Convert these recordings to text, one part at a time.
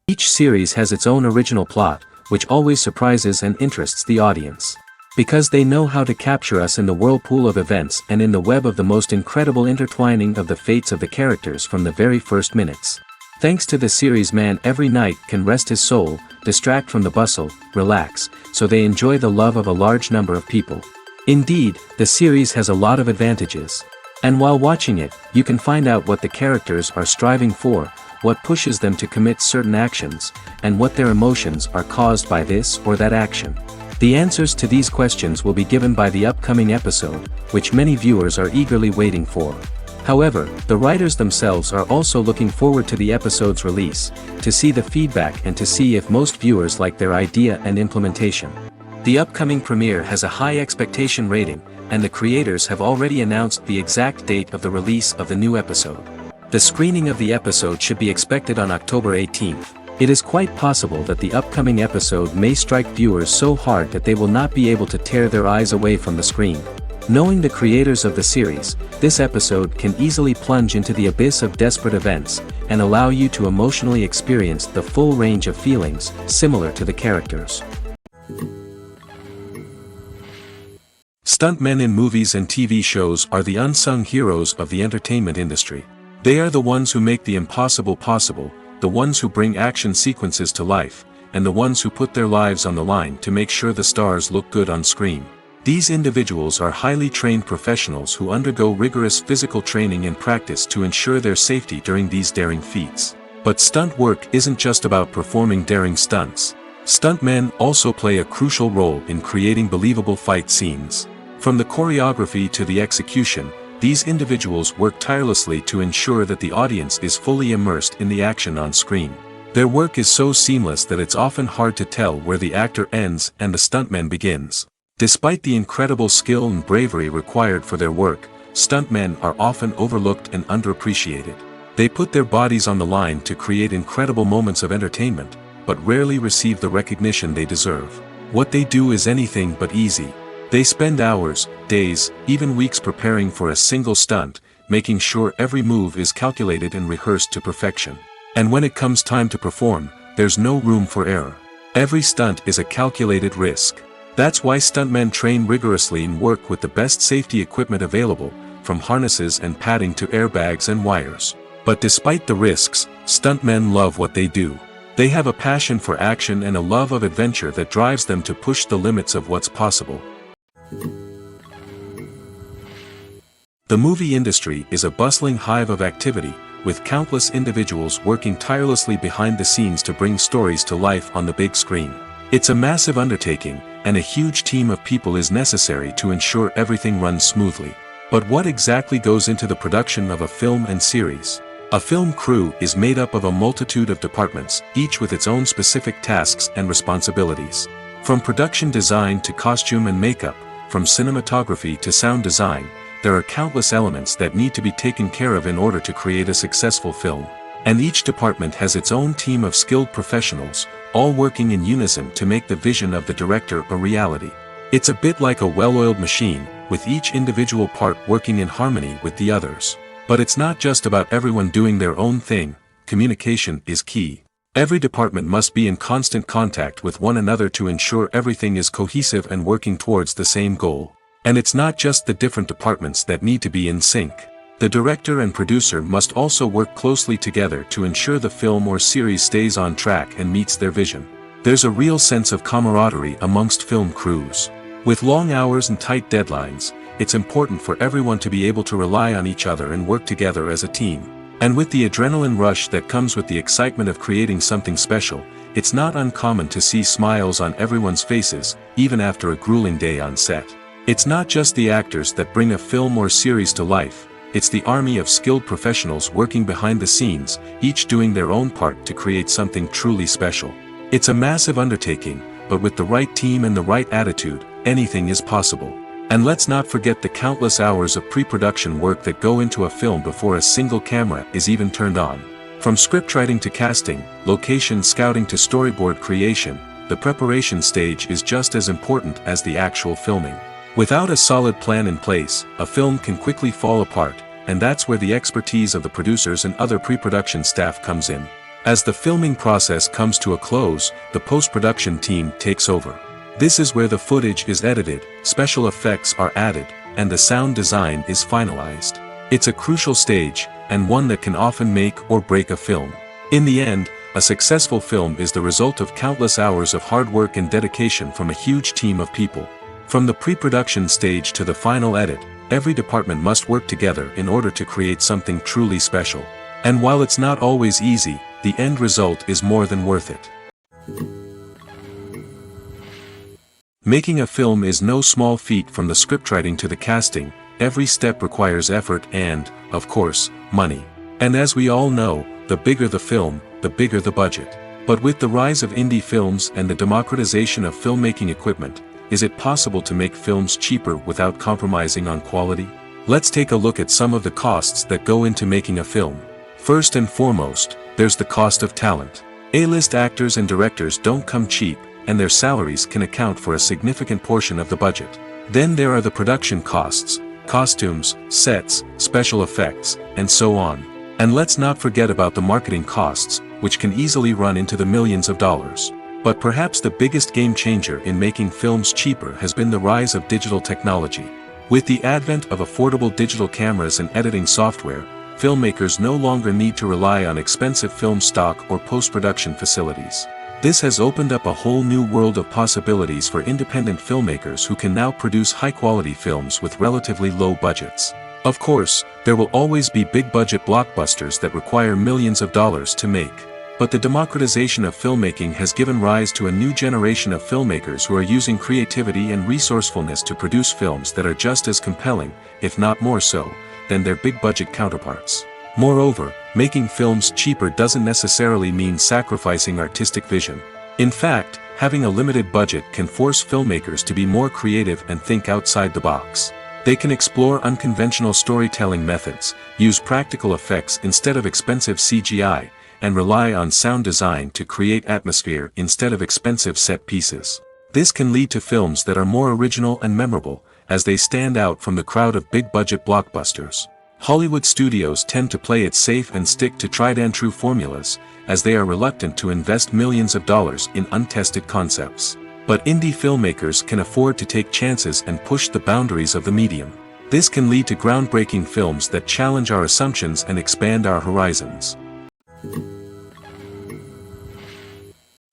Each series has its own original plot, which always surprises and interests the audience. Because they know how to capture us in the whirlpool of events and in the web of the most incredible intertwining of the fates of the characters from the very first minutes. Thanks to the series, man every night can rest his soul, distract from the bustle, relax, so they enjoy the love of a large number of people. Indeed, the series has a lot of advantages. And while watching it, you can find out what the characters are striving for, what pushes them to commit certain actions, and what their emotions are caused by this or that action. The answers to these questions will be given by the upcoming episode, which many viewers are eagerly waiting for. However, the writers themselves are also looking forward to the episode's release, to see the feedback and to see if most viewers like their idea and implementation. The upcoming premiere has a high expectation rating, and the creators have already announced the exact date of the release of the new episode. The screening of the episode should be expected on October 18th. It is quite possible that the upcoming episode may strike viewers so hard that they will not be able to tear their eyes away from the screen. Knowing the creators of the series, this episode can easily plunge into the abyss of desperate events, and allow you to emotionally experience the full range of feelings, similar to the characters. Stuntmen in movies and TV shows are the unsung heroes of the entertainment industry. They are the ones who make the impossible possible, the ones who bring action sequences to life, and the ones who put their lives on the line to make sure the stars look good on screen. These individuals are highly trained professionals who undergo rigorous physical training and practice to ensure their safety during these daring feats. But stunt work isn't just about performing daring stunts. Stuntmen also play a crucial role in creating believable fight scenes. From the choreography to the execution, these individuals work tirelessly to ensure that the audience is fully immersed in the action on screen. Their work is so seamless that it's often hard to tell where the actor ends and the stuntman begins. Despite the incredible skill and bravery required for their work, stuntmen are often overlooked and underappreciated. They put their bodies on the line to create incredible moments of entertainment, but rarely receive the recognition they deserve. What they do is anything but easy. They spend hours, days, even weeks preparing for a single stunt, making sure every move is calculated and rehearsed to perfection. And when it comes time to perform, there's no room for error. Every stunt is a calculated risk. That's why stuntmen train rigorously and work with the best safety equipment available, from harnesses and padding to airbags and wires. But despite the risks, stuntmen love what they do. They have a passion for action and a love of adventure that drives them to push the limits of what's possible. The movie industry is a bustling hive of activity, with countless individuals working tirelessly behind the scenes to bring stories to life on the big screen. It's a massive undertaking, and a huge team of people is necessary to ensure everything runs smoothly. But what exactly goes into the production of a film and series? A film crew is made up of a multitude of departments, each with its own specific tasks and responsibilities. From production design to costume and makeup, from cinematography to sound design, there are countless elements that need to be taken care of in order to create a successful film. And each department has its own team of skilled professionals, all working in unison to make the vision of the director a reality. It's a bit like a well-oiled machine, with each individual part working in harmony with the others. But it's not just about everyone doing their own thing. Communication is key. Every department must be in constant contact with one another to ensure everything is cohesive and working towards the same goal. And it's not just the different departments that need to be in sync. The director and producer must also work closely together to ensure the film or series stays on track and meets their vision. There's a real sense of camaraderie amongst film crews. With long hours and tight deadlines, it's important for everyone to be able to rely on each other and work together as a team. And with the adrenaline rush that comes with the excitement of creating something special, it's not uncommon to see smiles on everyone's faces, even after a grueling day on set. It's not just the actors that bring a film or series to life, it's the army of skilled professionals working behind the scenes, each doing their own part to create something truly special. It's a massive undertaking, but with the right team and the right attitude, anything is possible. And let's not forget the countless hours of pre-production work that go into a film before a single camera is even turned on. From scriptwriting to casting, location scouting to storyboard creation, the preparation stage is just as important as the actual filming. Without a solid plan in place, a film can quickly fall apart, and that's where the expertise of the producers and other pre-production staff comes in. As the filming process comes to a close, the post-production team takes over. This is where the footage is edited, special effects are added, and the sound design is finalized. It's a crucial stage, and one that can often make or break a film. In the end, a successful film is the result of countless hours of hard work and dedication from a huge team of people. From the pre-production stage to the final edit, every department must work together in order to create something truly special. And while it's not always easy, the end result is more than worth it. Making a film is no small feat. From the scriptwriting to the casting, every step requires effort and, of course, money. And as we all know, the bigger the film, the bigger the budget. But with the rise of indie films and the democratization of filmmaking equipment, is it possible to make films cheaper without compromising on quality? Let's take a look at some of the costs that go into making a film. First and foremost, there's the cost of talent. A-list actors and directors don't come cheap, and their salaries can account for a significant portion of the budget. Then there are the production costs, costumes, sets, special effects, and so on. And let's not forget about the marketing costs, which can easily run into the millions of dollars. But perhaps the biggest game changer in making films cheaper has been the rise of digital technology. With the advent of affordable digital cameras and editing software, filmmakers no longer need to rely on expensive film stock or post-production facilities. This has opened up a whole new world of possibilities for independent filmmakers who can now produce high-quality films with relatively low budgets. Of course, there will always be big-budget blockbusters that require millions of dollars to make. But the democratization of filmmaking has given rise to a new generation of filmmakers who are using creativity and resourcefulness to produce films that are just as compelling, if not more so, than their big-budget counterparts. Moreover, making films cheaper doesn't necessarily mean sacrificing artistic vision. In fact, having a limited budget can force filmmakers to be more creative and think outside the box. They can explore unconventional storytelling methods, use practical effects instead of expensive CGI, and rely on sound design to create atmosphere instead of expensive set pieces. This can lead to films that are more original and memorable, as they stand out from the crowd of big-budget blockbusters. Hollywood studios tend to play it safe and stick to tried-and-true formulas, as they are reluctant to invest millions of dollars in untested concepts. But indie filmmakers can afford to take chances and push the boundaries of the medium. This can lead to groundbreaking films that challenge our assumptions and expand our horizons.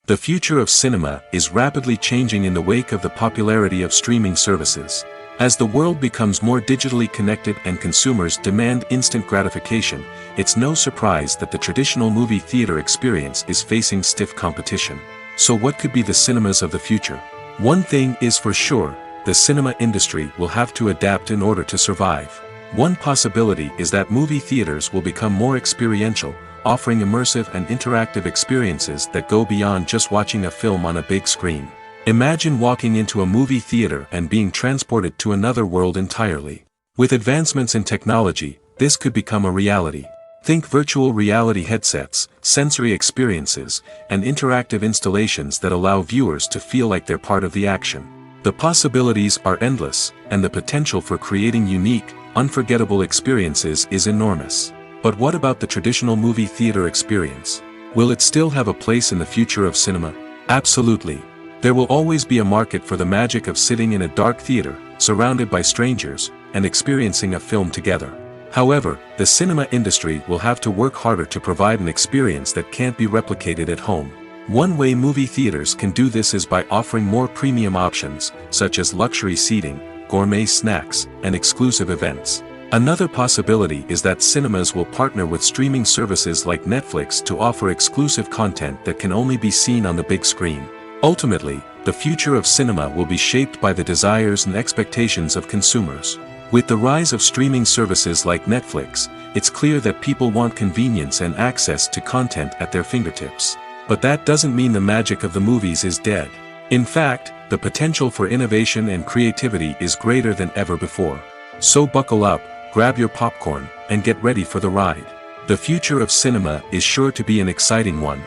The future of cinema is rapidly changing in the wake of the popularity of streaming services. As the world becomes more digitally connected and consumers demand instant gratification, it's no surprise that the traditional movie theater experience is facing stiff competition. So what could be the cinemas of the future? One thing is for sure, the cinema industry will have to adapt in order to survive. One possibility is that movie theaters will become more experiential, offering immersive and interactive experiences that go beyond just watching a film on a big screen. Imagine walking into a movie theater and being transported to another world entirely. With advancements in technology, this could become a reality. Think virtual reality headsets, sensory experiences, and interactive installations that allow viewers to feel like they're part of the action. The possibilities are endless, and the potential for creating unique, unforgettable experiences is enormous. But what about the traditional movie theater experience? Will it still have a place in the future of cinema? Absolutely. There will always be a market for the magic of sitting in a dark theater, surrounded by strangers, and experiencing a film together. However, the cinema industry will have to work harder to provide an experience that can't be replicated at home. One way movie theaters can do this is by offering more premium options, such as luxury seating, gourmet snacks, and exclusive events. Another possibility is that cinemas will partner with streaming services like Netflix to offer exclusive content that can only be seen on the big screen. Ultimately, the future of cinema will be shaped by the desires and expectations of consumers. With the rise of streaming services like Netflix, it's clear that people want convenience and access to content at their fingertips. But that doesn't mean the magic of the movies is dead. In fact, the potential for innovation and creativity is greater than ever before. So buckle up, grab your popcorn, and get ready for the ride. The future of cinema is sure to be an exciting one.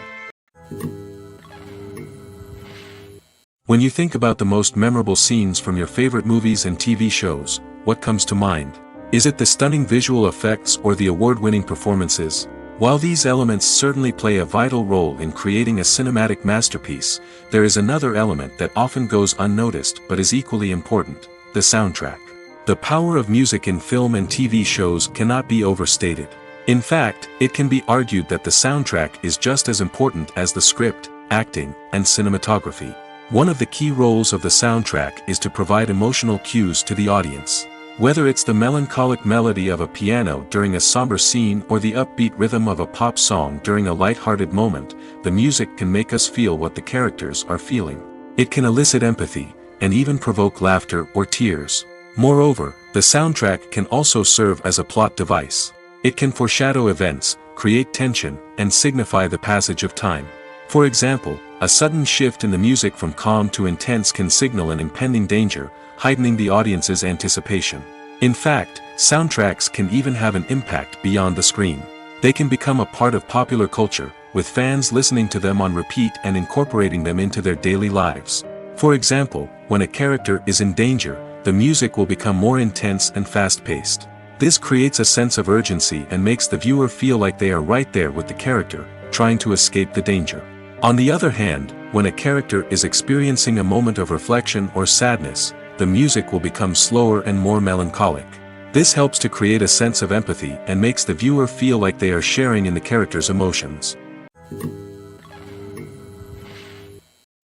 When you think about the most memorable scenes from your favorite movies and TV shows, what comes to mind? Is it the stunning visual effects or the award-winning performances? While these elements certainly play a vital role in creating a cinematic masterpiece, there is another element that often goes unnoticed but is equally important: the soundtrack. The power of music in film and TV shows cannot be overstated. In fact, it can be argued that the soundtrack is just as important as the script, acting, and cinematography. One of the key roles of the soundtrack is to provide emotional cues to the audience. Whether it's the melancholic melody of a piano during a somber scene or the upbeat rhythm of a pop song during a light-hearted moment, the music can make us feel what the characters are feeling. It can elicit empathy, and even provoke laughter or tears. Moreover, the soundtrack can also serve as a plot device. It can foreshadow events, create tension, and signify the passage of time. For example, a sudden shift in the music from calm to intense can signal an impending danger, heightening the audience's anticipation. In fact, soundtracks can even have an impact beyond the screen. They can become a part of popular culture, with fans listening to them on repeat and incorporating them into their daily lives. For example, when a character is in danger, the music will become more intense and fast-paced. This creates a sense of urgency and makes the viewer feel like they are right there with the character, trying to escape the danger. On the other hand, when a character is experiencing a moment of reflection or sadness, the music will become slower and more melancholic. This helps to create a sense of empathy and makes the viewer feel like they are sharing in the character's emotions.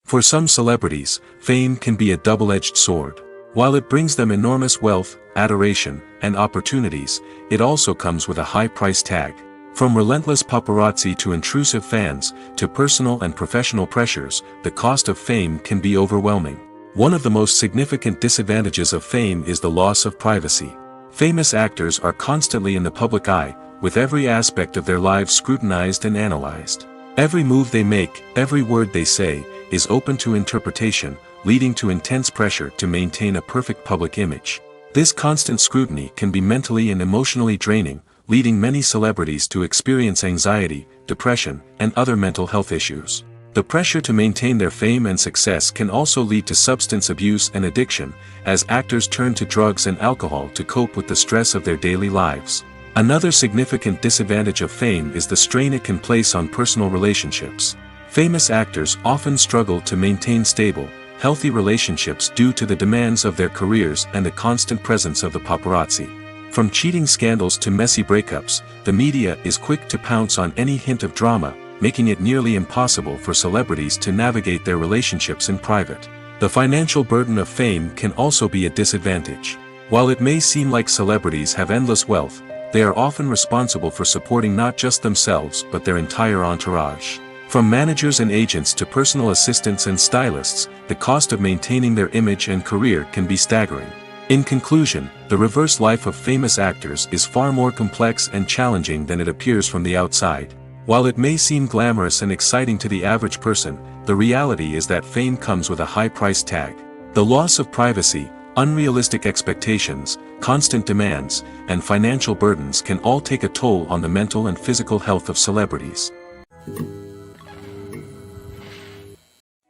For some celebrities, fame can be a double-edged sword. While it brings them enormous wealth, adoration, and opportunities, it also comes with a high price tag. From relentless paparazzi to intrusive fans, to personal and professional pressures, the cost of fame can be overwhelming. One of the most significant disadvantages of fame is the loss of privacy. Famous actors are constantly in the public eye, with every aspect of their lives scrutinized and analyzed. Every move they make, every word they say, is open to interpretation, leading to intense pressure to maintain a perfect public image. This constant scrutiny can be mentally and emotionally draining, leading many celebrities to experience anxiety, depression, and other mental health issues. The pressure to maintain their fame and success can also lead to substance abuse and addiction, as actors turn to drugs and alcohol to cope with the stress of their daily lives. Another significant disadvantage of fame is the strain it can place on personal relationships. Famous actors often struggle to maintain stable, healthy relationships due to the demands of their careers and the constant presence of the paparazzi. From cheating scandals to messy breakups, the media is quick to pounce on any hint of drama, making it nearly impossible for celebrities to navigate their relationships in private. The financial burden of fame can also be a disadvantage. While it may seem like celebrities have endless wealth, they are often responsible for supporting not just themselves but their entire entourage. From managers and agents to personal assistants and stylists, the cost of maintaining their image and career can be staggering. In conclusion, the reverse life of famous actors is far more complex and challenging than it appears from the outside. While it may seem glamorous and exciting to the average person, the reality is that fame comes with a high price tag. The loss of privacy, unrealistic expectations, constant demands, and financial burdens can all take a toll on the mental and physical health of celebrities.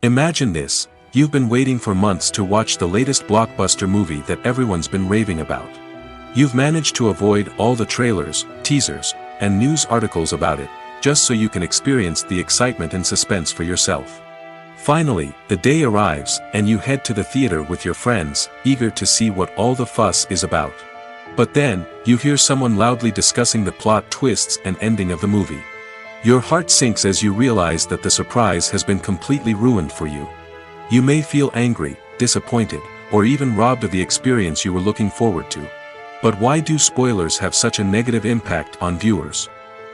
Imagine this: you've been waiting for months to watch the latest blockbuster movie that everyone's been raving about. You've managed to avoid all the trailers, teasers, and news articles about it, just so you can experience the excitement and suspense for yourself. Finally, the day arrives, and you head to the theater with your friends, eager to see what all the fuss is about. But then, you hear someone loudly discussing the plot twists and ending of the movie. Your heart sinks as you realize that the surprise has been completely ruined for you. You may feel angry, disappointed, or even robbed of the experience you were looking forward to. But why do spoilers have such a negative impact on viewers?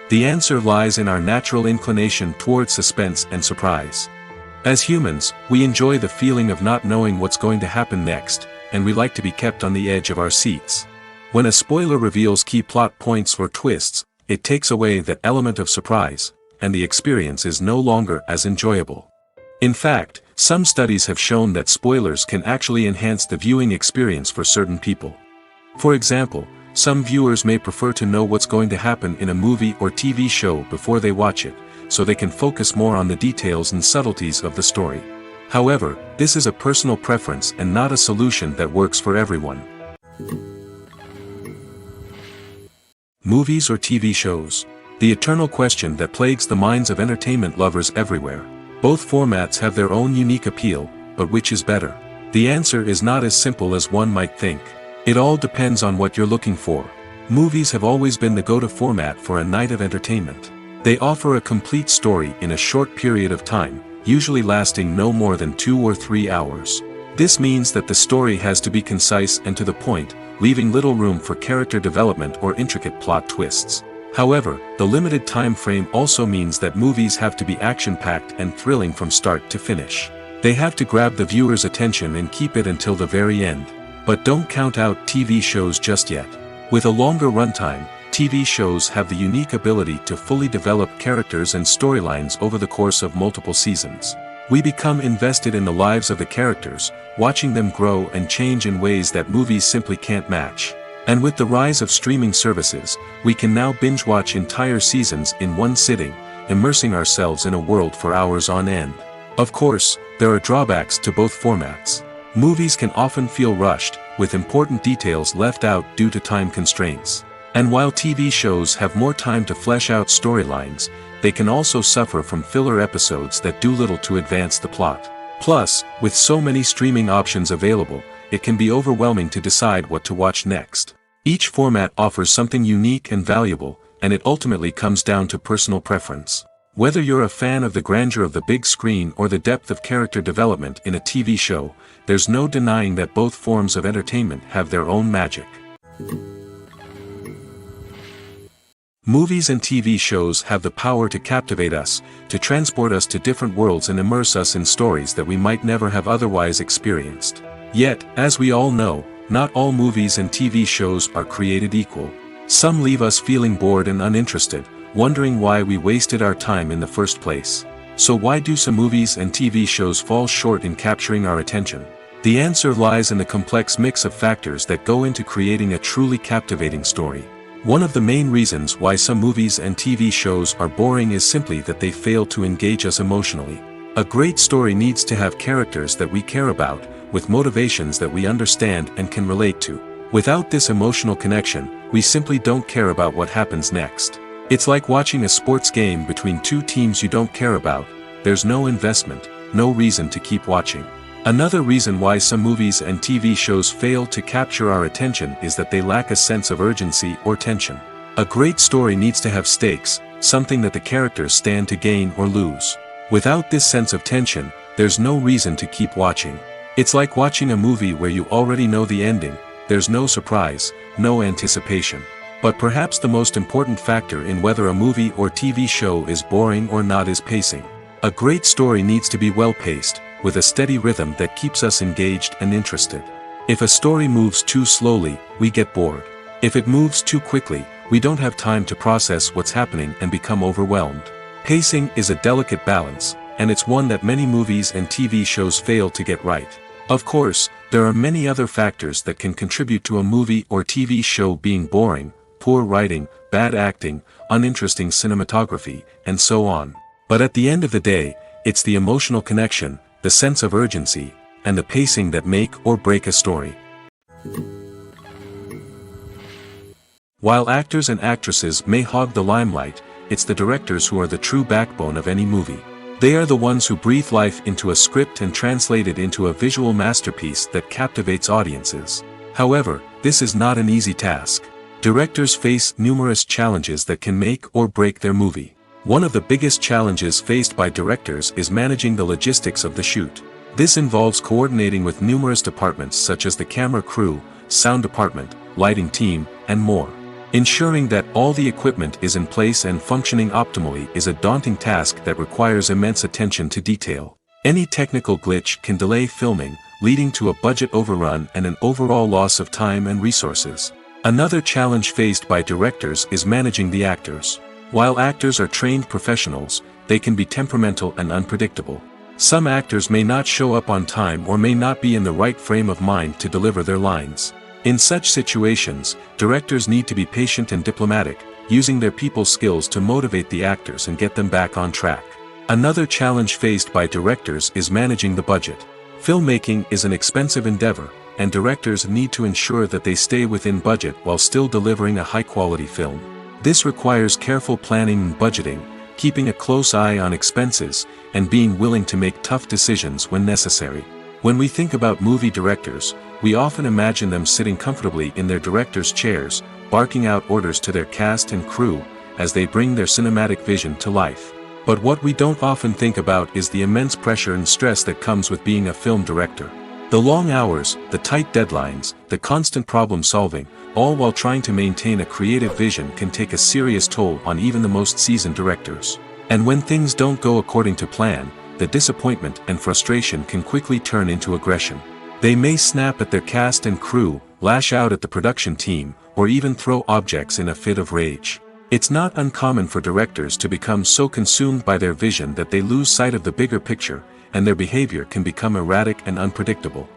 The answer lies in our natural inclination toward suspense and surprise. As humans, we enjoy the feeling of not knowing what's going to happen next, and we like to be kept on the edge of our seats. When a spoiler reveals key plot points or twists, it takes away that element of surprise, and the experience is no longer as enjoyable. In fact, some studies have shown that spoilers can actually enhance the viewing experience for certain people. For example, some viewers may prefer to know what's going to happen in a movie or TV show before they watch it, so they can focus more on the details and subtleties of the story. However, this is a personal preference and not a solution that works for everyone. Movies or TV shows? The eternal question that plagues the minds of entertainment lovers everywhere. Both formats have their own unique appeal, but which is better? The answer is not as simple as one might think. It all depends on what you're looking for. Movies have always been the go-to format for a night of entertainment. They offer a complete story in a short period of time, usually lasting no more than 2 or 3 hours. This means that the story has to be concise and to the point, leaving little room for character development or intricate plot twists. However, the limited time frame also means that movies have to be action-packed and thrilling from start to finish. They have to grab the viewer's attention and keep it until the very end. But don't count out TV shows just yet. With a longer runtime, TV shows have the unique ability to fully develop characters and storylines over the course of multiple seasons. We become invested in the lives of the characters, watching them grow and change in ways that movies simply can't match. And with the rise of streaming services, we can now binge-watch entire seasons in one sitting, immersing ourselves in a world for hours on end. Of course, there are drawbacks to both formats. Movies can often feel rushed, with important details left out due to time constraints. And while TV shows have more time to flesh out storylines, they can also suffer from filler episodes that do little to advance the plot. Plus, with so many streaming options available, it can be overwhelming to decide what to watch next. Each format offers something unique and valuable, and it ultimately comes down to personal preference. Whether you're a fan of the grandeur of the big screen or the depth of character development in a TV show, there's no denying that both forms of entertainment have their own magic. Movies and TV shows have the power to captivate us, to transport us to different worlds and immerse us in stories that we might never have otherwise experienced. Yet, as we all know, not all movies and TV shows are created equal. Some leave us feeling bored and uninterested, wondering why we wasted our time in the first place. So why do some movies and TV shows fall short in capturing our attention? The answer lies in the complex mix of factors that go into creating a truly captivating story. One of the main reasons why some movies and TV shows are boring is simply that they fail to engage us emotionally. A great story needs to have characters that we care about, with motivations that we understand and can relate to. Without this emotional connection, we simply don't care about what happens next. It's like watching a sports game between two teams you don't care about. There's no investment, no reason to keep watching. Another reason why some movies and TV shows fail to capture our attention is that they lack a sense of urgency or tension. A great story needs to have stakes, something that the characters stand to gain or lose. Without this sense of tension, there's no reason to keep watching. It's like watching a movie where you already know the ending. There's no surprise, no anticipation. But perhaps the most important factor in whether a movie or TV show is boring or not is pacing. A great story needs to be well-paced, with a steady rhythm that keeps us engaged and interested. If a story moves too slowly, we get bored. If it moves too quickly, we don't have time to process what's happening and become overwhelmed. Pacing is a delicate balance, and it's one that many movies and TV shows fail to get right. Of course, there are many other factors that can contribute to a movie or TV show being boring: poor writing, bad acting, uninteresting cinematography, and so on. But at the end of the day, it's the emotional connection, the sense of urgency, and the pacing that make or break a story. While actors and actresses may hog the limelight, it's the directors who are the true backbone of any movie. They are the ones who breathe life into a script and translate it into a visual masterpiece that captivates audiences. However, this is not an easy task. Directors face numerous challenges that can make or break their movie. One of the biggest challenges faced by directors is managing the logistics of the shoot. This involves coordinating with numerous departments such as the camera crew, sound department, lighting team, and more. Ensuring that all the equipment is in place and functioning optimally is a daunting task that requires immense attention to detail. Any technical glitch can delay filming, leading to a budget overrun and an overall loss of time and resources. Another challenge faced by directors is managing the actors. While actors are trained professionals, they can be temperamental and unpredictable. Some actors may not show up on time or may not be in the right frame of mind to deliver their lines. In such situations, directors need to be patient and diplomatic, using their people skills to motivate the actors and get them back on track. Another challenge faced by directors is managing the budget. Filmmaking is an expensive endeavor, and directors need to ensure that they stay within budget while still delivering a high-quality film. This requires careful planning and budgeting, keeping a close eye on expenses, and being willing to make tough decisions when necessary. When we think about movie directors, we often imagine them sitting comfortably in their director's chairs, barking out orders to their cast and crew, as they bring their cinematic vision to life. But what we don't often think about is the immense pressure and stress that comes with being a film director. The long hours, the tight deadlines, the constant problem solving, all while trying to maintain a creative vision can take a serious toll on even the most seasoned directors. And when things don't go according to plan, the disappointment and frustration can quickly turn into aggression. They may snap at their cast and crew, lash out at the production team, or even throw objects in a fit of rage. It's not uncommon for directors to become so consumed by their vision that they lose sight of the bigger picture, and their behavior can become erratic and unpredictable.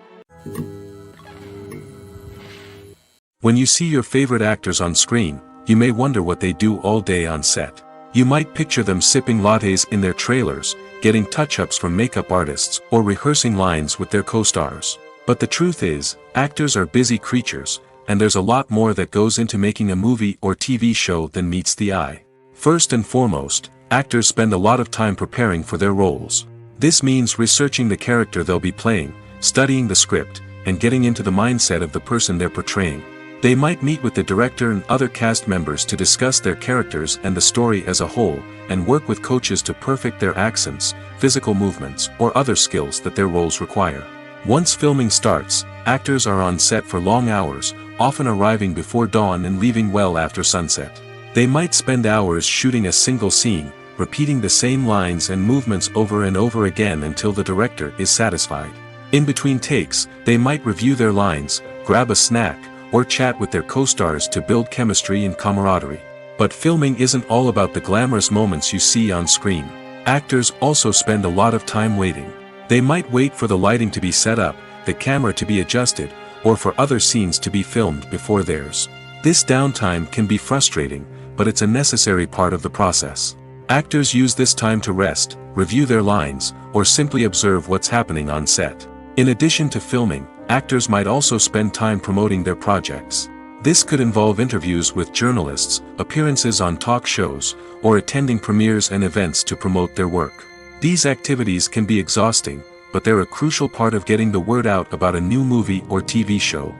When you see your favorite actors on screen, you may wonder what they do all day on set. You might picture them sipping lattes in their trailers, getting touch-ups from makeup artists, or rehearsing lines with their co-stars. But the truth is, actors are busy creatures, and there's a lot more that goes into making a movie or TV show than meets the eye. First and foremost, actors spend a lot of time preparing for their roles. This means researching the character they'll be playing, studying the script, and getting into the mindset of the person they're portraying. They might meet with the director and other cast members to discuss their characters and the story as a whole, and work with coaches to perfect their accents, physical movements, or other skills that their roles require. Once filming starts, actors are on set for long hours, often arriving before dawn and leaving well after sunset. They might spend hours shooting a single scene, repeating the same lines and movements over and over again until the director is satisfied. In between takes, they might review their lines, grab a snack, or chat with their co-stars to build chemistry and camaraderie. But filming isn't all about the glamorous moments you see on screen. Actors also spend a lot of time waiting. They might wait for the lighting to be set up, the camera to be adjusted, or for other scenes to be filmed before theirs. This downtime can be frustrating, but it's a necessary part of the process. Actors use this time to rest, review their lines, or simply observe what's happening on set. In addition to filming, actors might also spend time promoting their projects. This could involve interviews with journalists, appearances on talk shows, or attending premieres and events to promote their work. These activities can be exhausting, but they're a crucial part of getting the word out about a new movie or TV show.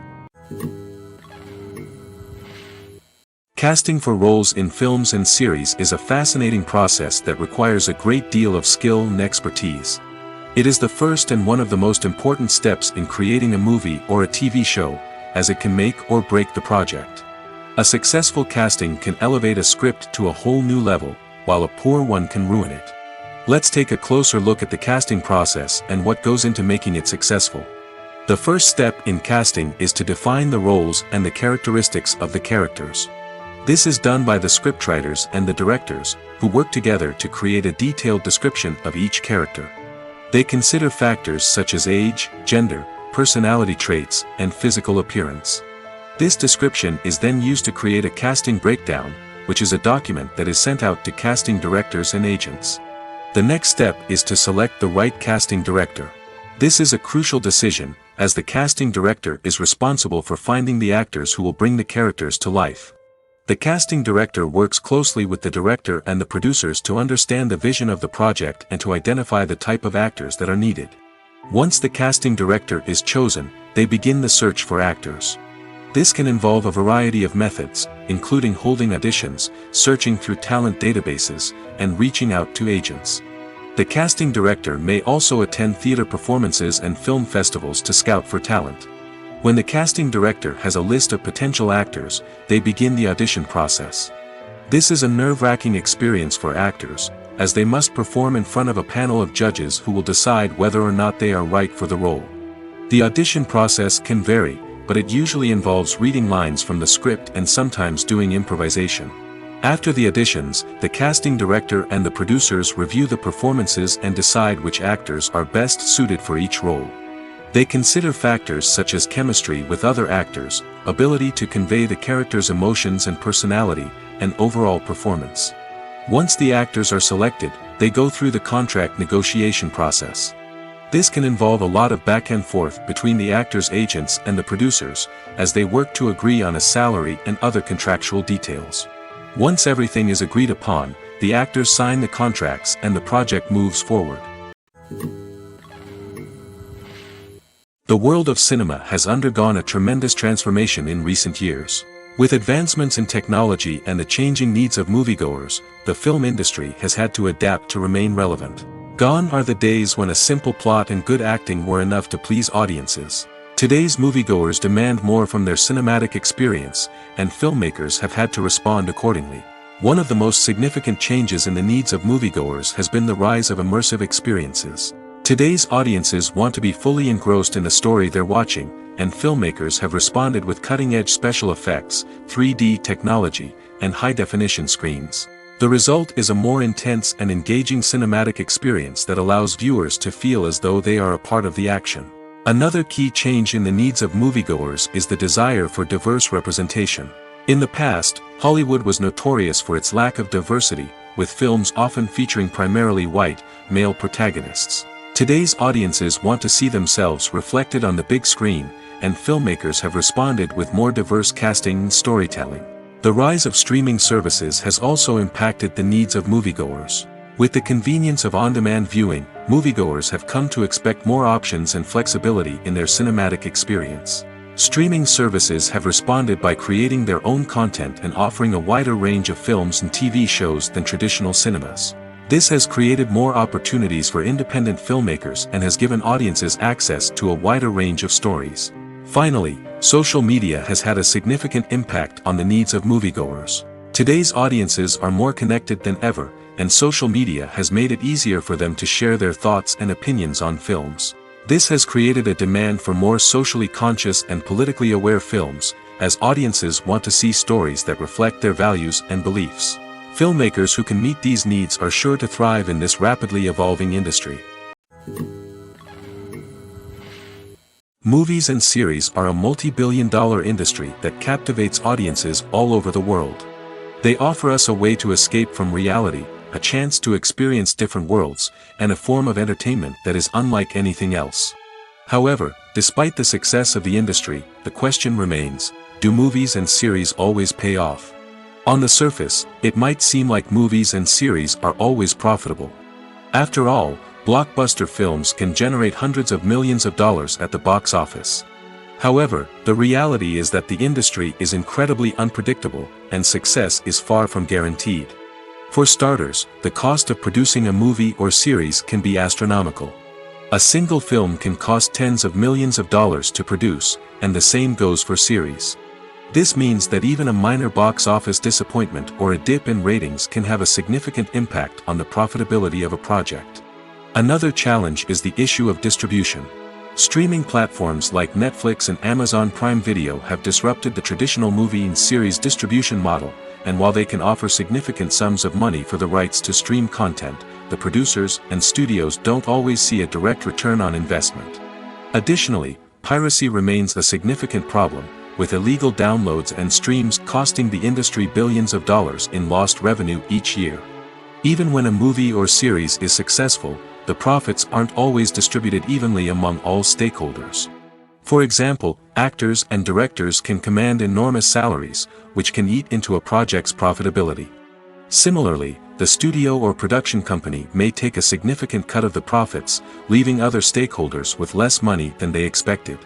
Casting for roles in films and series is a fascinating process that requires a great deal of skill and expertise. It is the first and one of the most important steps in creating a movie or a TV show, as it can make or break the project. A successful casting can elevate a script to a whole new level, while a poor one can ruin it. Let's take a closer look at the casting process and what goes into making it successful. The first step in casting is to define the roles and the characteristics of the characters. This is done by the scriptwriters and the directors, who work together to create a detailed description of each character. They consider factors such as age, gender, personality traits, and physical appearance. This description is then used to create a casting breakdown, which is a document that is sent out to casting directors and agents. The next step is to select the right casting director. This is a crucial decision, as the casting director is responsible for finding the actors who will bring the characters to life. The casting director works closely with the director and the producers to understand the vision of the project and to identify the type of actors that are needed. Once the casting director is chosen, they begin the search for actors. This can involve a variety of methods, including holding auditions, searching through talent databases, and reaching out to agents. The casting director may also attend theater performances and film festivals to scout for talent. When the casting director has a list of potential actors, they begin the audition process. This is a nerve-wracking experience for actors, as they must perform in front of a panel of judges who will decide whether or not they are right for the role. The audition process can vary, but it usually involves reading lines from the script and sometimes doing improvisation. After the auditions, the casting director and the producers review the performances and decide which actors are best suited for each role. They consider factors such as chemistry with other actors, ability to convey the character's emotions and personality, and overall performance. Once the actors are selected, they go through the contract negotiation process. This can involve a lot of back and forth between the actors' agents and the producers, as they work to agree on a salary and other contractual details. Once everything is agreed upon, the actors sign the contracts and the project moves forward. The world of cinema has undergone a tremendous transformation in recent years. With advancements in technology and the changing needs of moviegoers, the film industry has had to adapt to remain relevant. Gone are the days when a simple plot and good acting were enough to please audiences. Today's moviegoers demand more from their cinematic experience, and filmmakers have had to respond accordingly. One of the most significant changes in the needs of moviegoers has been the rise of immersive experiences. Today's audiences want to be fully engrossed in the story they're watching, and filmmakers have responded with cutting-edge special effects, 3D technology, and high-definition screens. The result is a more intense and engaging cinematic experience that allows viewers to feel as though they are a part of the action. Another key change in the needs of moviegoers is the desire for diverse representation. In the past, Hollywood was notorious for its lack of diversity, with films often featuring primarily white, male protagonists. Today's audiences want to see themselves reflected on the big screen, and filmmakers have responded with more diverse casting and storytelling. The rise of streaming services has also impacted the needs of moviegoers. With the convenience of on-demand viewing, moviegoers have come to expect more options and flexibility in their cinematic experience. Streaming services have responded by creating their own content and offering a wider range of films and TV shows than traditional cinemas. This has created more opportunities for independent filmmakers and has given audiences access to a wider range of stories. Finally, social media has had a significant impact on the needs of moviegoers. Today's audiences are more connected than ever, and social media has made it easier for them to share their thoughts and opinions on films. This has created a demand for more socially conscious and politically aware films, as audiences want to see stories that reflect their values and beliefs. Filmmakers who can meet these needs are sure to thrive in this rapidly evolving industry. Movies and series are a multi-billion-dollar industry that captivates audiences all over the world. They offer us a way to escape from reality, a chance to experience different worlds, and a form of entertainment that is unlike anything else. However, despite the success of the industry, the question remains, do movies and series always pay off? On the surface, it might seem like movies and series are always profitable. After all, blockbuster films can generate hundreds of millions of dollars at the box office. However, the reality is that the industry is incredibly unpredictable, and success is far from guaranteed. For starters, the cost of producing a movie or series can be astronomical. A single film can cost tens of millions of dollars to produce, and the same goes for series. This means that even a minor box office disappointment or a dip in ratings can have a significant impact on the profitability of a project. Another challenge is the issue of distribution. Streaming platforms like Netflix and Amazon Prime Video have disrupted the traditional movie and series distribution model, and while they can offer significant sums of money for the rights to stream content, the producers and studios don't always see a direct return on investment. Additionally, piracy remains a significant problem, with illegal downloads and streams costing the industry billions of dollars in lost revenue each year. Even when a movie or series is successful, the profits aren't always distributed evenly among all stakeholders. For example, actors and directors can command enormous salaries, which can eat into a project's profitability. Similarly, the studio or production company may take a significant cut of the profits, leaving other stakeholders with less money than they expected.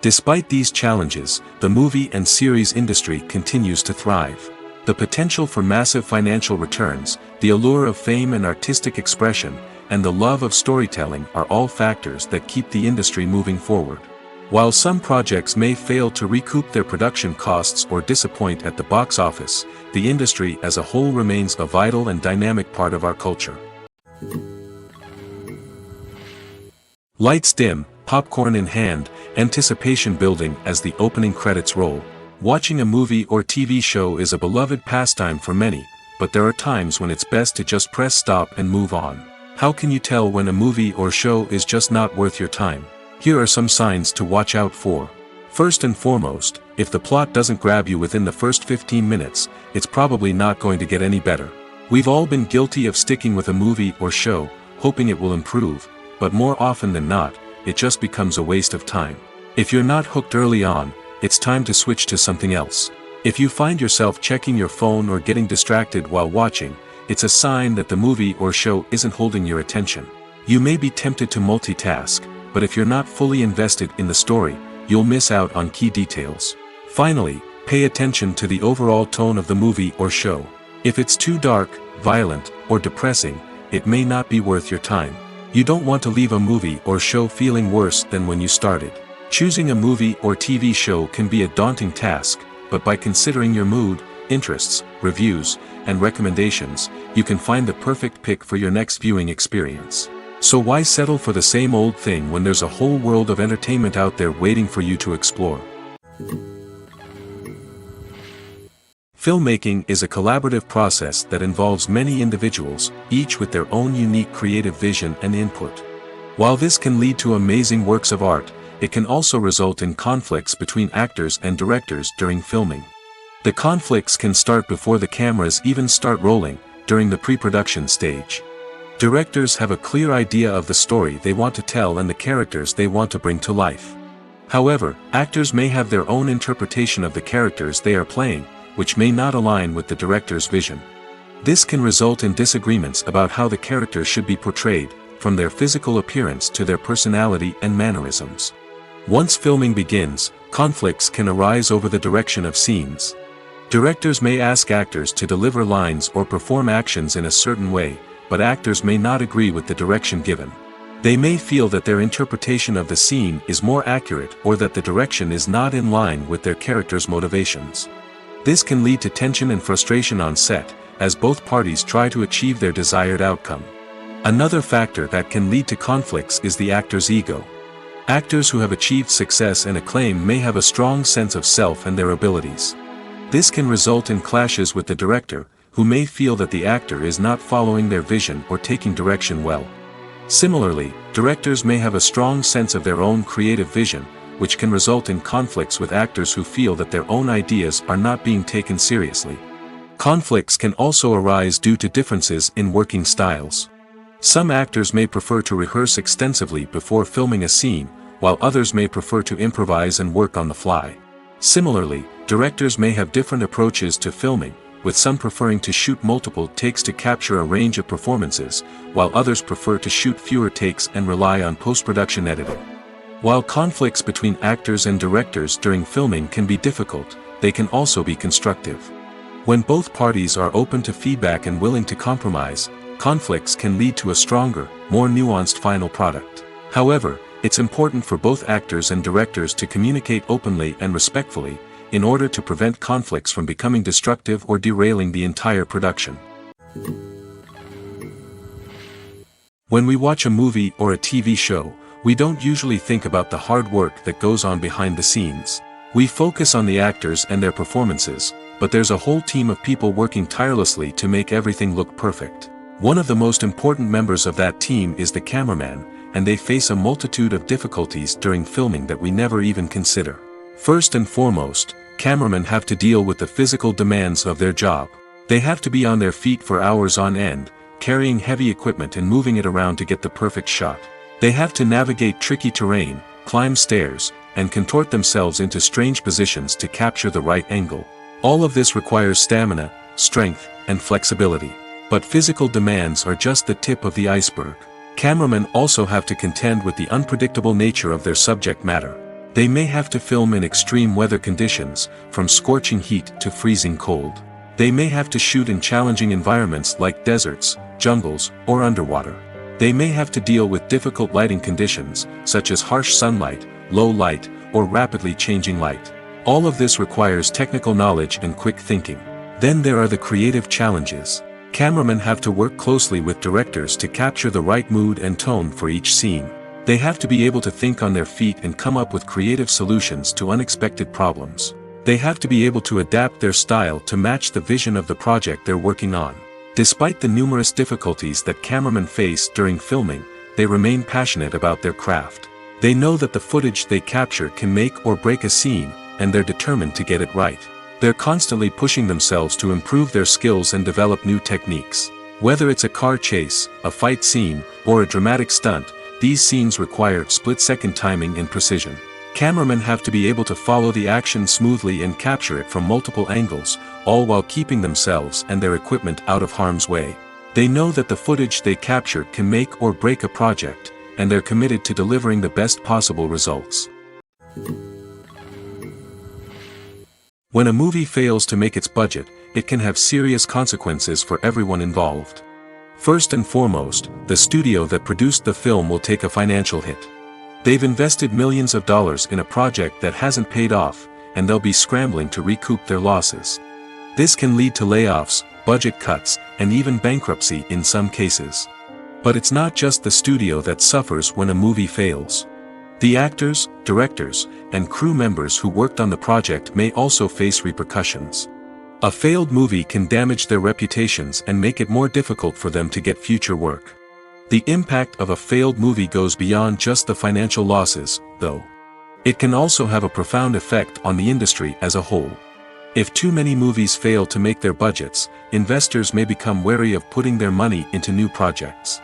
Despite these challenges, the movie and series industry continues to thrive. The potential for massive financial returns, the allure of fame and artistic expression, and the love of storytelling are all factors that keep the industry moving forward. While some projects may fail to recoup their production costs or disappoint at the box office, the industry as a whole remains a vital and dynamic part of our culture. Lights dim, popcorn in hand, anticipation building as the opening credits roll. Watching a movie or TV show is a beloved pastime for many, but there are times when it's best to just press stop and move on. How can you tell when a movie or show is just not worth your time? Here are some signs to watch out for. First and foremost, if the plot doesn't grab you within the first 15 minutes, it's probably not going to get any better. We've all been guilty of sticking with a movie or show, hoping it will improve, but more often than not, it just becomes a waste of time. If you're not hooked early on, it's time to switch to something else. If you find yourself checking your phone or getting distracted while watching, it's a sign that the movie or show isn't holding your attention. You may be tempted to multitask, but if you're not fully invested in the story, you'll miss out on key details. Finally, pay attention to the overall tone of the movie or show. If it's too dark, violent, or depressing, it may not be worth your time. You don't want to leave a movie or show feeling worse than when you started. Choosing a movie or TV show can be a daunting task, but by considering your mood, interests, reviews, and recommendations, you can find the perfect pick for your next viewing experience. So why settle for the same old thing when there's a whole world of entertainment out there waiting for you to explore? Filmmaking is a collaborative process that involves many individuals, each with their own unique creative vision and input. While this can lead to amazing works of art, it can also result in conflicts between actors and directors during filming. The conflicts can start before the cameras even start rolling, during the pre-production stage. Directors have a clear idea of the story they want to tell and the characters they want to bring to life. However, actors may have their own interpretation of the characters they are playing, which may not align with the director's vision. This can result in disagreements about how the characters should be portrayed, from their physical appearance to their personality and mannerisms. Once filming begins, conflicts can arise over the direction of scenes. Directors may ask actors to deliver lines or perform actions in a certain way, but actors may not agree with the direction given. They may feel that their interpretation of the scene is more accurate or that the direction is not in line with their character's motivations. This can lead to tension and frustration on set, as both parties try to achieve their desired outcome. Another factor that can lead to conflicts is the actor's ego. Actors who have achieved success and acclaim may have a strong sense of self and their abilities. This can result in clashes with the director, who may feel that the actor is not following their vision or taking direction well. Similarly, directors may have a strong sense of their own creative vision, which can result in conflicts with actors who feel that their own ideas are not being taken seriously. Conflicts can also arise due to differences in working styles. Some actors may prefer to rehearse extensively before filming a scene, while others may prefer to improvise and work on the fly. Similarly, directors may have different approaches to filming, with some preferring to shoot multiple takes to capture a range of performances, while others prefer to shoot fewer takes and rely on post-production editing. While conflicts between actors and directors during filming can be difficult, they can also be constructive. When both parties are open to feedback and willing to compromise, conflicts can lead to a stronger, more nuanced final product. However, it's important for both actors and directors to communicate openly and respectfully, in order to prevent conflicts from becoming destructive or derailing the entire production. When we watch a movie or a TV show, we don't usually think about the hard work that goes on behind the scenes. We focus on the actors and their performances, but there's a whole team of people working tirelessly to make everything look perfect. One of the most important members of that team is the cameraman, and they face a multitude of difficulties during filming that we never even consider. First and foremost, cameramen have to deal with the physical demands of their job. They have to be on their feet for hours on end, carrying heavy equipment and moving it around to get the perfect shot. They have to navigate tricky terrain, climb stairs, and contort themselves into strange positions to capture the right angle. All of this requires stamina, strength, and flexibility. But physical demands are just the tip of the iceberg. Cameramen also have to contend with the unpredictable nature of their subject matter. They may have to film in extreme weather conditions, from scorching heat to freezing cold. They may have to shoot in challenging environments like deserts, jungles, or underwater. They may have to deal with difficult lighting conditions, such as harsh sunlight, low light, or rapidly changing light. All of this requires technical knowledge and quick thinking. Then there are the creative challenges. Cameramen have to work closely with directors to capture the right mood and tone for each scene. They have to be able to think on their feet and come up with creative solutions to unexpected problems. They have to be able to adapt their style to match the vision of the project they're working on. Despite the numerous difficulties that cameramen face during filming, they remain passionate about their craft. They know that the footage they capture can make or break a scene, and they're determined to get it right. They're constantly pushing themselves to improve their skills and develop new techniques. Whether it's a car chase, a fight scene, or a dramatic stunt, these scenes require split-second timing and precision. Cameramen have to be able to follow the action smoothly and capture it from multiple angles, all while keeping themselves and their equipment out of harm's way. They know that the footage they capture can make or break a project, and they're committed to delivering the best possible results. When a movie fails to make its budget, it can have serious consequences for everyone involved. First and foremost, the studio that produced the film will take a financial hit. They've invested millions of dollars in a project that hasn't paid off, and they'll be scrambling to recoup their losses. This can lead to layoffs, budget cuts, and even bankruptcy in some cases. But it's not just the studio that suffers when a movie fails. The actors, directors, and crew members who worked on the project may also face repercussions. A failed movie can damage their reputations and make it more difficult for them to get future work. The impact of a failed movie goes beyond just the financial losses, though. It can also have a profound effect on the industry as a whole. If too many movies fail to make their budgets, investors may become wary of putting their money into new projects.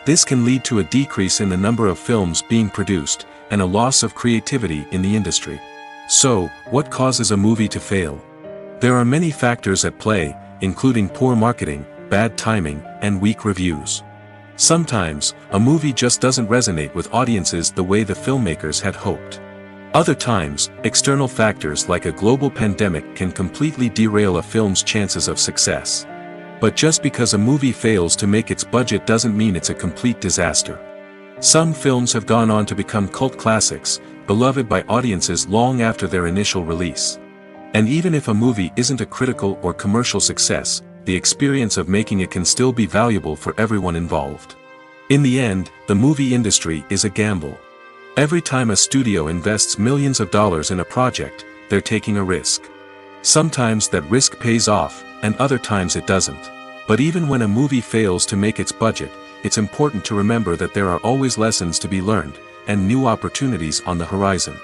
This can lead to a decrease in the number of films being produced, and a loss of creativity in the industry. So, what causes a movie to fail? There are many factors at play, including poor marketing, bad timing, and weak reviews. Sometimes, a movie just doesn't resonate with audiences the way the filmmakers had hoped. Other times, external factors like a global pandemic can completely derail a film's chances of success. But just because a movie fails to make its budget doesn't mean it's a complete disaster. Some films have gone on to become cult classics, beloved by audiences long after their initial release. And even if a movie isn't a critical or commercial success, the experience of making it can still be valuable for everyone involved. In the end, the movie industry is a gamble. Every time a studio invests millions of dollars in a project, they're taking a risk. Sometimes that risk pays off, and other times it doesn't. But even when a movie fails to make its budget, it's important to remember that there are always lessons to be learned, and new opportunities on the horizon.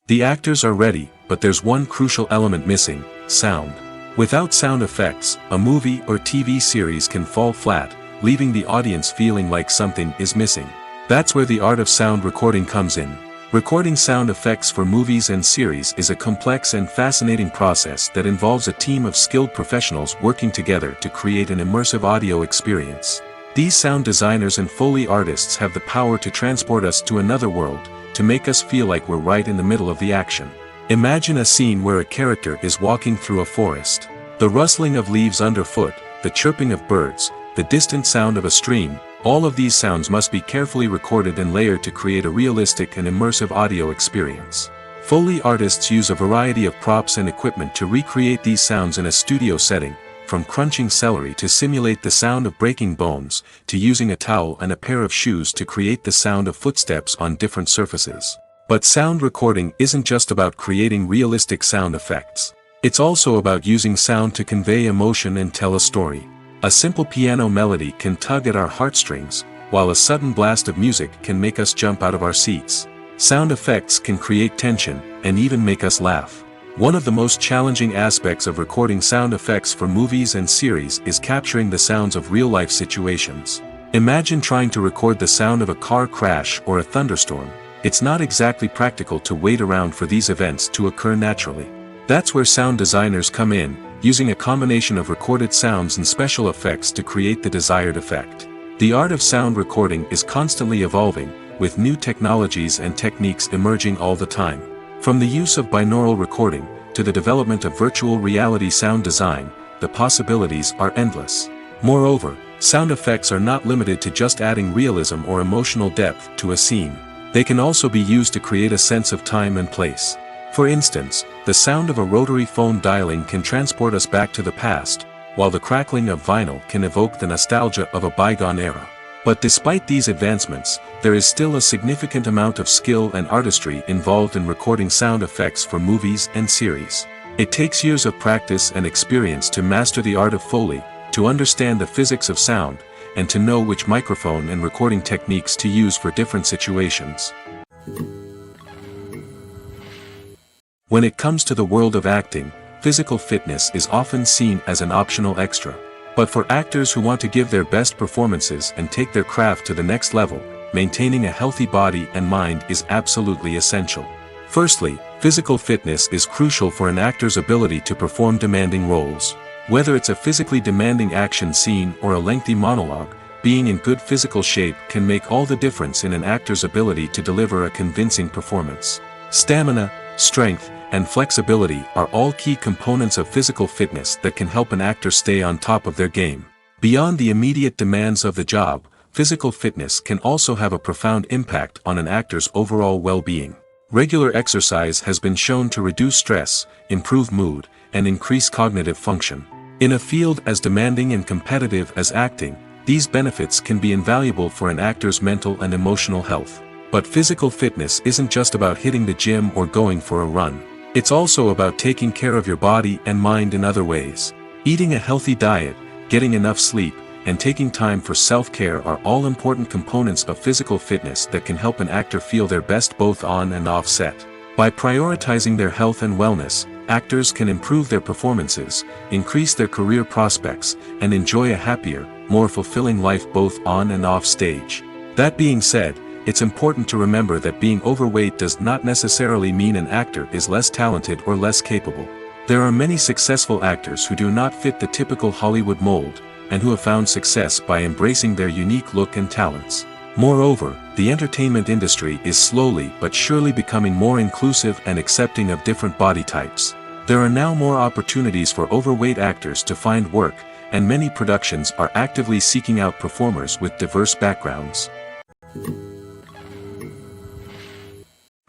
The actors are ready, but there's one crucial element missing: sound. Without sound effects, a movie or TV series can fall flat, leaving the audience feeling like something is missing. That's where the art of sound recording comes in. Recording sound effects for movies and series is a complex and fascinating process that involves a team of skilled professionals working together to create an immersive audio experience. These sound designers and Foley artists have the power to transport us to another world, to make us feel like we're right in the middle of the action. Imagine a scene where a character is walking through a forest. The rustling of leaves underfoot, the chirping of birds, the distant sound of a stream, all of these sounds must be carefully recorded and layered to create a realistic and immersive audio experience. Foley artists use a variety of props and equipment to recreate these sounds in a studio setting, from crunching celery to simulate the sound of breaking bones, to using a towel and a pair of shoes to create the sound of footsteps on different surfaces. But sound recording isn't just about creating realistic sound effects. It's also about using sound to convey emotion and tell a story. A simple piano melody can tug at our heartstrings, while a sudden blast of music can make us jump out of our seats. Sound effects can create tension, and even make us laugh. One of the most challenging aspects of recording sound effects for movies and series is capturing the sounds of real-life situations. Imagine trying to record the sound of a car crash or a thunderstorm. It's not exactly practical to wait around for these events to occur naturally. That's where sound designers come in, using a combination of recorded sounds and special effects to create the desired effect. The art of sound recording is constantly evolving, with new technologies and techniques emerging all the time. From the use of binaural recording, to the development of virtual reality sound design, the possibilities are endless. Moreover, sound effects are not limited to just adding realism or emotional depth to a scene. They can also be used to create a sense of time and place. For instance, the sound of a rotary phone dialing can transport us back to the past, while the crackling of vinyl can evoke the nostalgia of a bygone era. But despite these advancements, there is still a significant amount of skill and artistry involved in recording sound effects for movies and series. It takes years of practice and experience to master the art of Foley, to understand the physics of sound, and to know which microphone and recording techniques to use for different situations. When it comes to the world of acting, physical fitness is often seen as an optional extra. But for actors who want to give their best performances and take their craft to the next level, maintaining a healthy body and mind is absolutely essential. Firstly, physical fitness is crucial for an actor's ability to perform demanding roles. Whether it's a physically demanding action scene or a lengthy monologue, being in good physical shape can make all the difference in an actor's ability to deliver a convincing performance. Stamina, strength, and flexibility are all key components of physical fitness that can help an actor stay on top of their game. Beyond the immediate demands of the job, physical fitness can also have a profound impact on an actor's overall well-being. Regular exercise has been shown to reduce stress, improve mood, and increase cognitive function. In a field as demanding and competitive as acting, these benefits can be invaluable for an actor's mental and emotional health. But physical fitness isn't just about hitting the gym or going for a run. It's also about taking care of your body and mind in other ways. Eating a healthy diet, getting enough sleep, and taking time for self-care are all important components of physical fitness that can help an actor feel their best both on and off set. By prioritizing their health and wellness, actors can improve their performances, increase their career prospects, and enjoy a happier, more fulfilling life both on and off stage. That being said, it's important to remember that being overweight does not necessarily mean an actor is less talented or less capable. There are many successful actors who do not fit the typical Hollywood mold, and who have found success by embracing their unique look and talents. Moreover, the entertainment industry is slowly but surely becoming more inclusive and accepting of different body types. There are now more opportunities for overweight actors to find work, and many productions are actively seeking out performers with diverse backgrounds.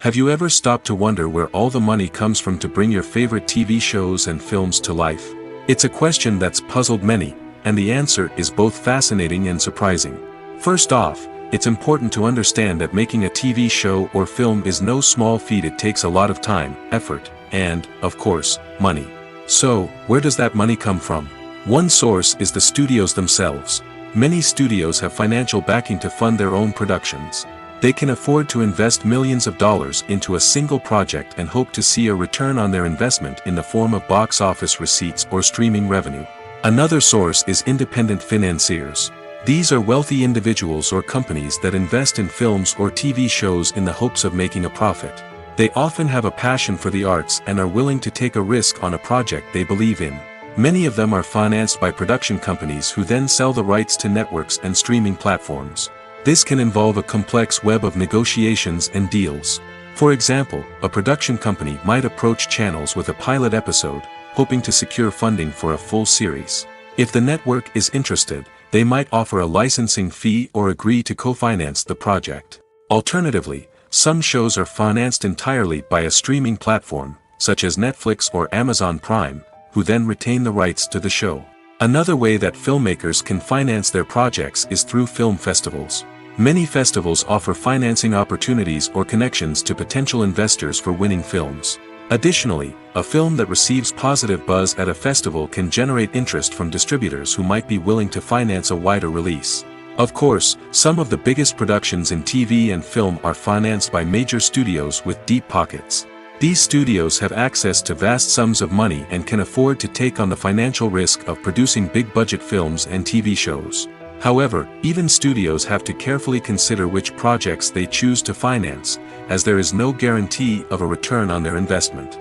Have you ever stopped to wonder where all the money comes from to bring your favorite TV shows and films to life? It's a question that's puzzled many, and the answer is both fascinating and surprising. First off, it's important to understand that making a TV show or film is no small feat. It takes a lot of time, effort, and, of course, money. So, where does that money come from? One source is the studios themselves. Many studios have financial backing to fund their own productions. They can afford to invest millions of dollars into a single project and hope to see a return on their investment in the form of box office receipts or streaming revenue. Another source is independent financiers. These are wealthy individuals or companies that invest in films or TV shows in the hopes of making a profit. They often have a passion for the arts and are willing to take a risk on a project they believe in. Many of them are financed by production companies who then sell the rights to networks and streaming platforms. This can involve a complex web of negotiations and deals. For example, a production company might approach channels with a pilot episode, hoping to secure funding for a full series. If the network is interested, they might offer a licensing fee or agree to co-finance the project. Alternatively, some shows are financed entirely by a streaming platform, such as Netflix or Amazon Prime, who then retain the rights to the show. Another way that filmmakers can finance their projects is through film festivals. Many festivals offer financing opportunities or connections to potential investors for winning films. Additionally, a film that receives positive buzz at a festival can generate interest from distributors who might be willing to finance a wider release. Of course, some of the biggest productions in TV and film are financed by major studios with deep pockets. These studios have access to vast sums of money and can afford to take on the financial risk of producing big-budget films and TV shows. However, even studios have to carefully consider which projects they choose to finance, as there is no guarantee of a return on their investment.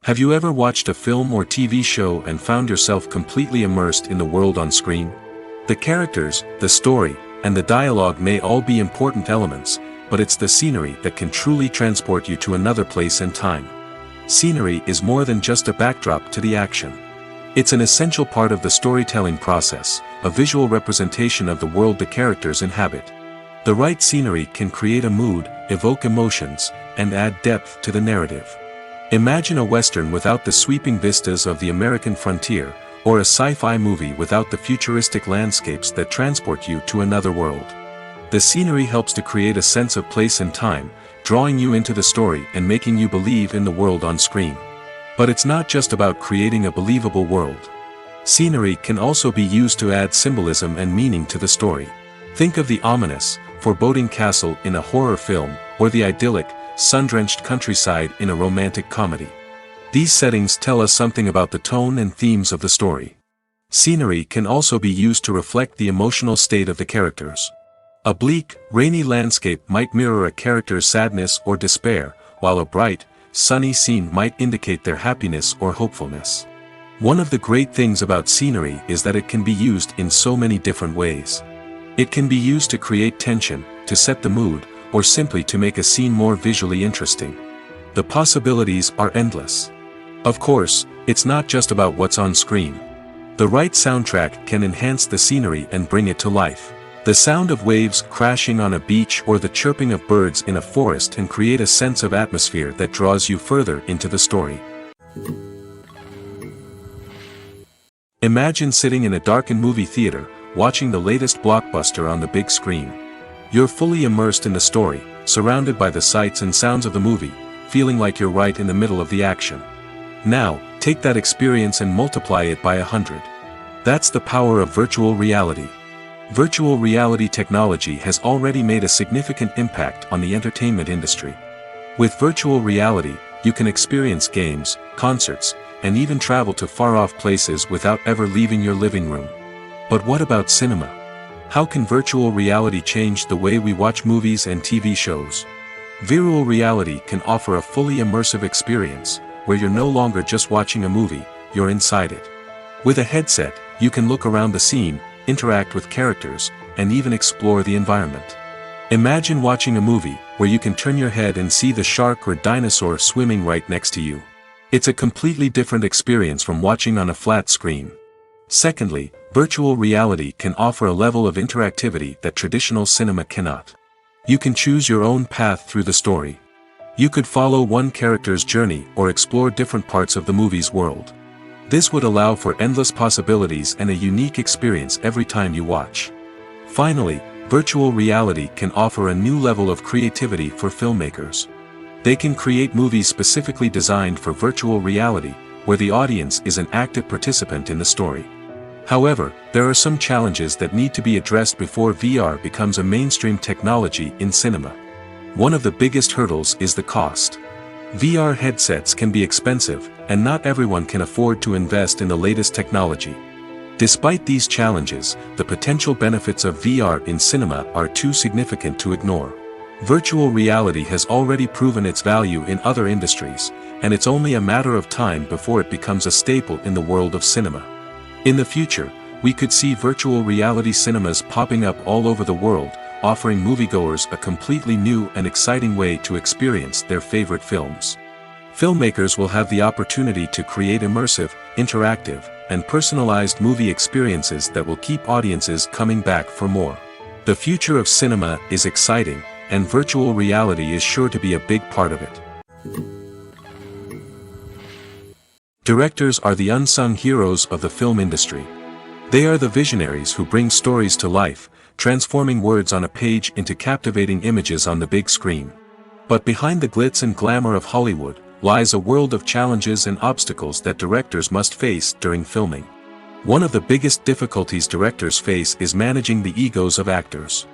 Have you ever watched a film or TV show and found yourself completely immersed in the world on screen? The characters, the story, and the dialogue may all be important elements, but it's the scenery that can truly transport you to another place and time. Scenery is more than just a backdrop to the action. It's an essential part of the storytelling process, a visual representation of the world the characters inhabit. The right scenery can create a mood, evoke emotions, and add depth to the narrative. Imagine a Western without the sweeping vistas of the American frontier, or a sci-fi movie without the futuristic landscapes that transport you to another world. The scenery helps to create a sense of place and time, drawing you into the story and making you believe in the world on screen. But it's not just about creating a believable world. Scenery can also be used to add symbolism and meaning to the story. Think of the ominous, foreboding castle in a horror film, or the idyllic, sun-drenched countryside in a romantic comedy. These settings tell us something about the tone and themes of the story. Scenery can also be used to reflect the emotional state of the characters. A bleak, rainy landscape might mirror a character's sadness or despair, while a bright, sunny scene might indicate their happiness or hopefulness. One of the great things about scenery is that it can be used in so many different ways. It can be used to create tension, to set the mood, or simply to make a scene more visually interesting. The possibilities are endless. Of course, it's not just about what's on screen. The right soundtrack can enhance the scenery and bring it to life. The sound of waves crashing on a beach or the chirping of birds in a forest can create a sense of atmosphere that draws you further into the story. Imagine sitting in a darkened movie theater, watching the latest blockbuster on the big screen. You're fully immersed in the story, surrounded by the sights and sounds of the movie, feeling like you're right in the middle of the action. Now, take that experience and multiply it by 100. That's the power of virtual reality. Virtual reality technology has already made a significant impact on the entertainment industry. With virtual reality, you can experience games, concerts, and even travel to far-off places without ever leaving your living room. But what about cinema? How can virtual reality change the way we watch movies and TV shows? Virtual reality can offer a fully immersive experience, where you're no longer just watching a movie, you're inside it. With a headset, you can look around the scene, interact with characters, and even explore the environment. Imagine watching a movie, where you can turn your head and see the shark or dinosaur swimming right next to you. It's a completely different experience from watching on a flat screen. Secondly, virtual reality can offer a level of interactivity that traditional cinema cannot. You can choose your own path through the story. You could follow one character's journey or explore different parts of the movie's world. This would allow for endless possibilities and a unique experience every time you watch. Finally, virtual reality can offer a new level of creativity for filmmakers. They can create movies specifically designed for virtual reality, where the audience is an active participant in the story. However, there are some challenges that need to be addressed before VR becomes a mainstream technology in cinema. One of the biggest hurdles is the cost. VR headsets can be expensive, and not everyone can afford to invest in the latest technology. Despite these challenges, the potential benefits of VR in cinema are too significant to ignore. Virtual reality has already proven its value in other industries, and it's only a matter of time before it becomes a staple in the world of cinema. In the future, we could see virtual reality cinemas popping up all over the world, offering moviegoers a completely new and exciting way to experience their favorite films. Filmmakers will have the opportunity to create immersive, interactive, and personalized movie experiences that will keep audiences coming back for more. The future of cinema is exciting, and virtual reality is sure to be a big part of it. Directors are the unsung heroes of the film industry. They are the visionaries who bring stories to life, transforming words on a page into captivating images on the big screen. But behind the glitz and glamour of Hollywood, lies a world of challenges and obstacles that directors must face during filming. One of the biggest difficulties directors face is managing the egos of actors.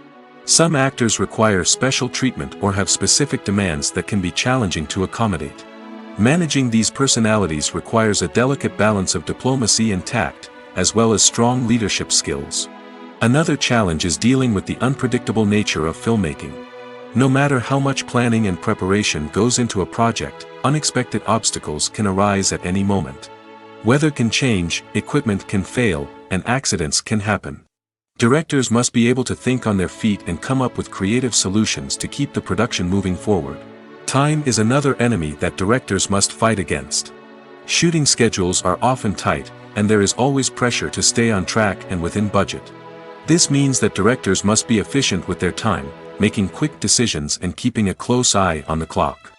Some actors require special treatment or have specific demands that can be challenging to accommodate. Managing these personalities requires a delicate balance of diplomacy and tact, as well as strong leadership skills. Another challenge is dealing with the unpredictable nature of filmmaking. No matter how much planning and preparation goes into a project, unexpected obstacles can arise at any moment. Weather can change, equipment can fail, and accidents can happen. Directors must be able to think on their feet and come up with creative solutions to keep the production moving forward. Time is another enemy that directors must fight against. Shooting schedules are often tight, and there is always pressure to stay on track and within budget. This means that directors must be efficient with their time, making quick decisions and keeping a close eye on the clock.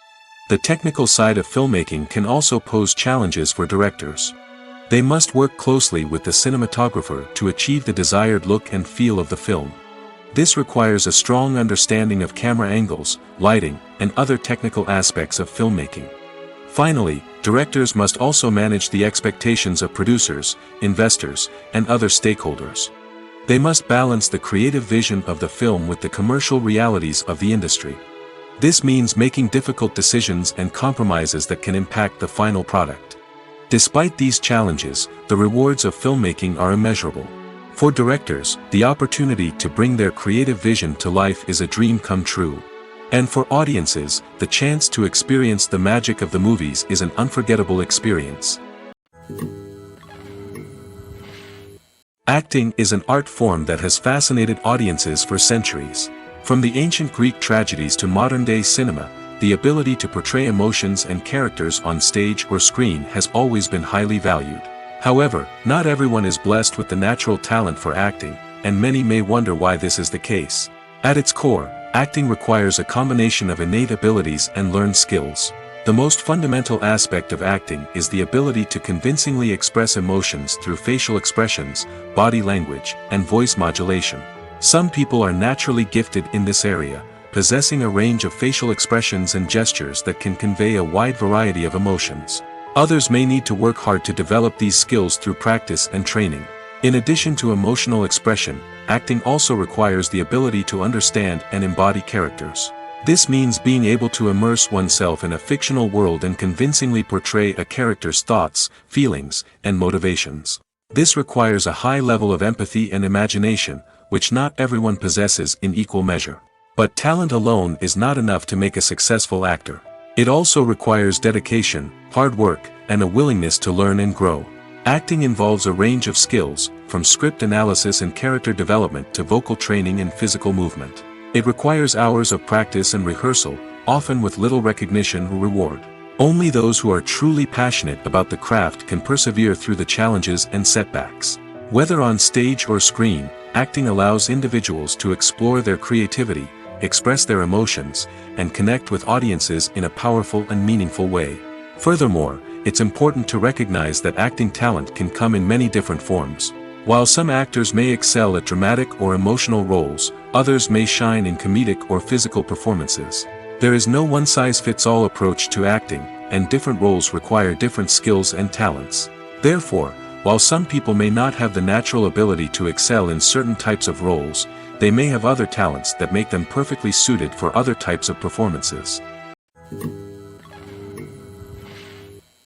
The technical side of filmmaking can also pose challenges for directors. They must work closely with the cinematographer to achieve the desired look and feel of the film. This requires a strong understanding of camera angles, lighting, and other technical aspects of filmmaking. Finally, directors must also manage the expectations of producers, investors, and other stakeholders. They must balance the creative vision of the film with the commercial realities of the industry. This means making difficult decisions and compromises that can impact the final product. Despite these challenges, the rewards of filmmaking are immeasurable. For directors, the opportunity to bring their creative vision to life is a dream come true. And for audiences, the chance to experience the magic of the movies is an unforgettable experience. Acting is an art form that has fascinated audiences for centuries. From the ancient Greek tragedies to modern-day cinema, the ability to portray emotions and characters on stage or screen has always been highly valued. However, not everyone is blessed with the natural talent for acting, and many may wonder why this is the case. At its core, acting requires a combination of innate abilities and learned skills. The most fundamental aspect of acting is the ability to convincingly express emotions through facial expressions, body language, and voice modulation. Some people are naturally gifted in this area, possessing a range of facial expressions and gestures that can convey a wide variety of emotions. Others may need to work hard to develop these skills through practice and training. In addition to emotional expression, acting also requires the ability to understand and embody characters. This means being able to immerse oneself in a fictional world and convincingly portray a character's thoughts, feelings, and motivations. This requires a high level of empathy and imagination, which not everyone possesses in equal measure. But talent alone is not enough to make a successful actor. It also requires dedication, hard work, and a willingness to learn and grow. Acting involves a range of skills, from script analysis and character development to vocal training and physical movement. It requires hours of practice and rehearsal, often with little recognition or reward. Only those who are truly passionate about the craft can persevere through the challenges and setbacks. Whether on stage or screen, acting allows individuals to explore their creativity, express their emotions, and connect with audiences in a powerful and meaningful way. Furthermore, it's important to recognize that acting talent can come in many different forms. While some actors may excel at dramatic or emotional roles, others may shine in comedic or physical performances. There is no one-size-fits-all approach to acting, and different roles require different skills and talents. Therefore, while some people may not have the natural ability to excel in certain types of roles, they may have other talents that make them perfectly suited for other types of performances.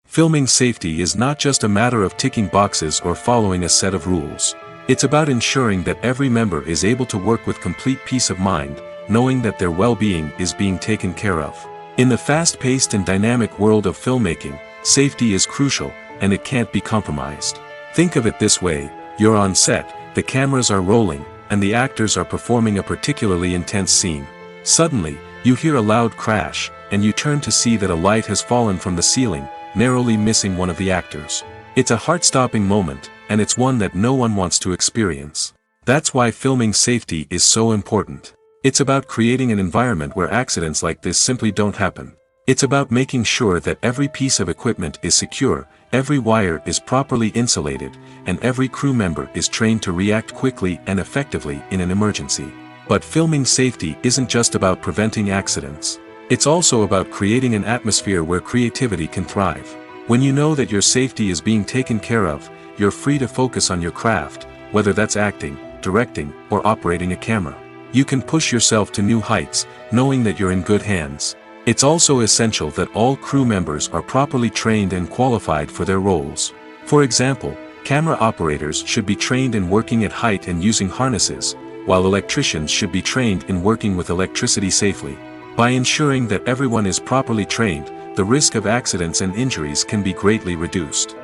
Filming safety is not just a matter of ticking boxes or following a set of rules. It's about ensuring that every member is able to work with complete peace of mind, knowing that their well-being is being taken care of. In the fast-paced and dynamic world of filmmaking, safety is crucial, and it can't be compromised. Think of it this way: you're on set, the cameras are rolling, and the actors are performing a particularly intense scene. Suddenly, you hear a loud crash, and you turn to see that a light has fallen from the ceiling, narrowly missing one of the actors. It's a heart-stopping moment, and it's one that no one wants to experience. That's why filming safety is so important. It's about creating an environment where accidents like this simply don't happen. It's about making sure that every piece of equipment is secure, every wire is properly insulated, and every crew member is trained to react quickly and effectively in an emergency. But filming safety isn't just about preventing accidents. It's also about creating an atmosphere where creativity can thrive. When you know that your safety is being taken care of, you're free to focus on your craft, whether that's acting, directing, or operating a camera. You can push yourself to new heights, knowing that you're in good hands. It's also essential that all crew members are properly trained and qualified for their roles. For example, camera operators should be trained in working at height and using harnesses, while electricians should be trained in working with electricity safely. By ensuring that everyone is properly trained, the risk of accidents and injuries can be greatly reduced.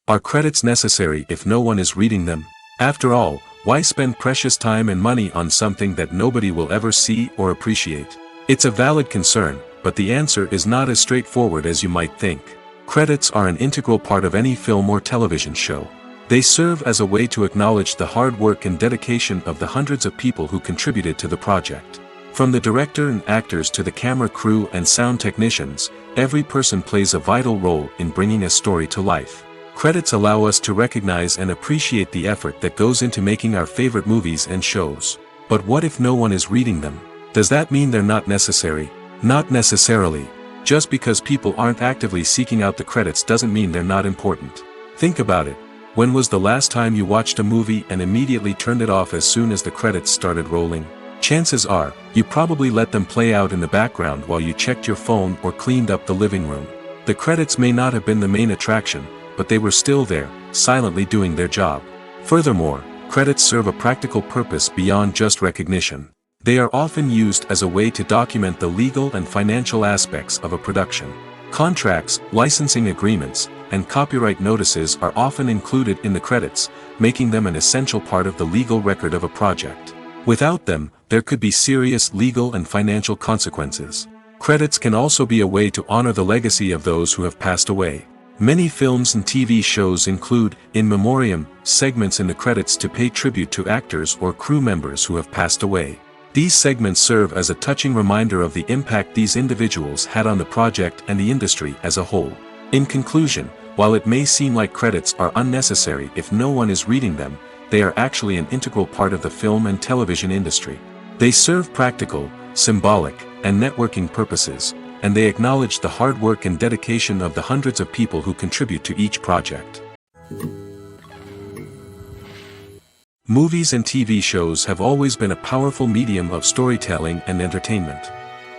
Are credits necessary if no one is reading them? After all, why spend precious time and money on something that nobody will ever see or appreciate? It's a valid concern, but the answer is not as straightforward as you might think. Credits are an integral part of any film or television show. They serve as a way to acknowledge the hard work and dedication of the hundreds of people who contributed to the project. From the director and actors to the camera crew and sound technicians, every person plays a vital role in bringing a story to life. Credits allow us to recognize and appreciate the effort that goes into making our favorite movies and shows. But what if no one is reading them? Does that mean they're not necessary? Not necessarily. Just because people aren't actively seeking out the credits doesn't mean they're not important. Think about it. When was the last time you watched a movie and immediately turned it off as soon as the credits started rolling? Chances are, you probably let them play out in the background while you checked your phone or cleaned up the living room. The credits may not have been the main attraction, but they were still there, silently doing their job. Furthermore, credits serve a practical purpose beyond just recognition. They are often used as a way to document the legal and financial aspects of a production. Contracts, licensing agreements, and copyright notices are often included in the credits, making them an essential part of the legal record of a project. Without them, there could be serious legal and financial consequences. Credits can also be a way to honor the legacy of those who have passed away. Many films and TV shows include, in memoriam, segments in the credits to pay tribute to actors or crew members who have passed away. These segments serve as a touching reminder of the impact these individuals had on the project and the industry as a whole. In conclusion, while it may seem like credits are unnecessary if no one is reading them, they are actually an integral part of the film and television industry. They serve practical, symbolic, and networking purposes, and they acknowledge the hard work and dedication of the hundreds of people who contribute to each project. Movies and TV shows have always been a powerful medium of storytelling and entertainment.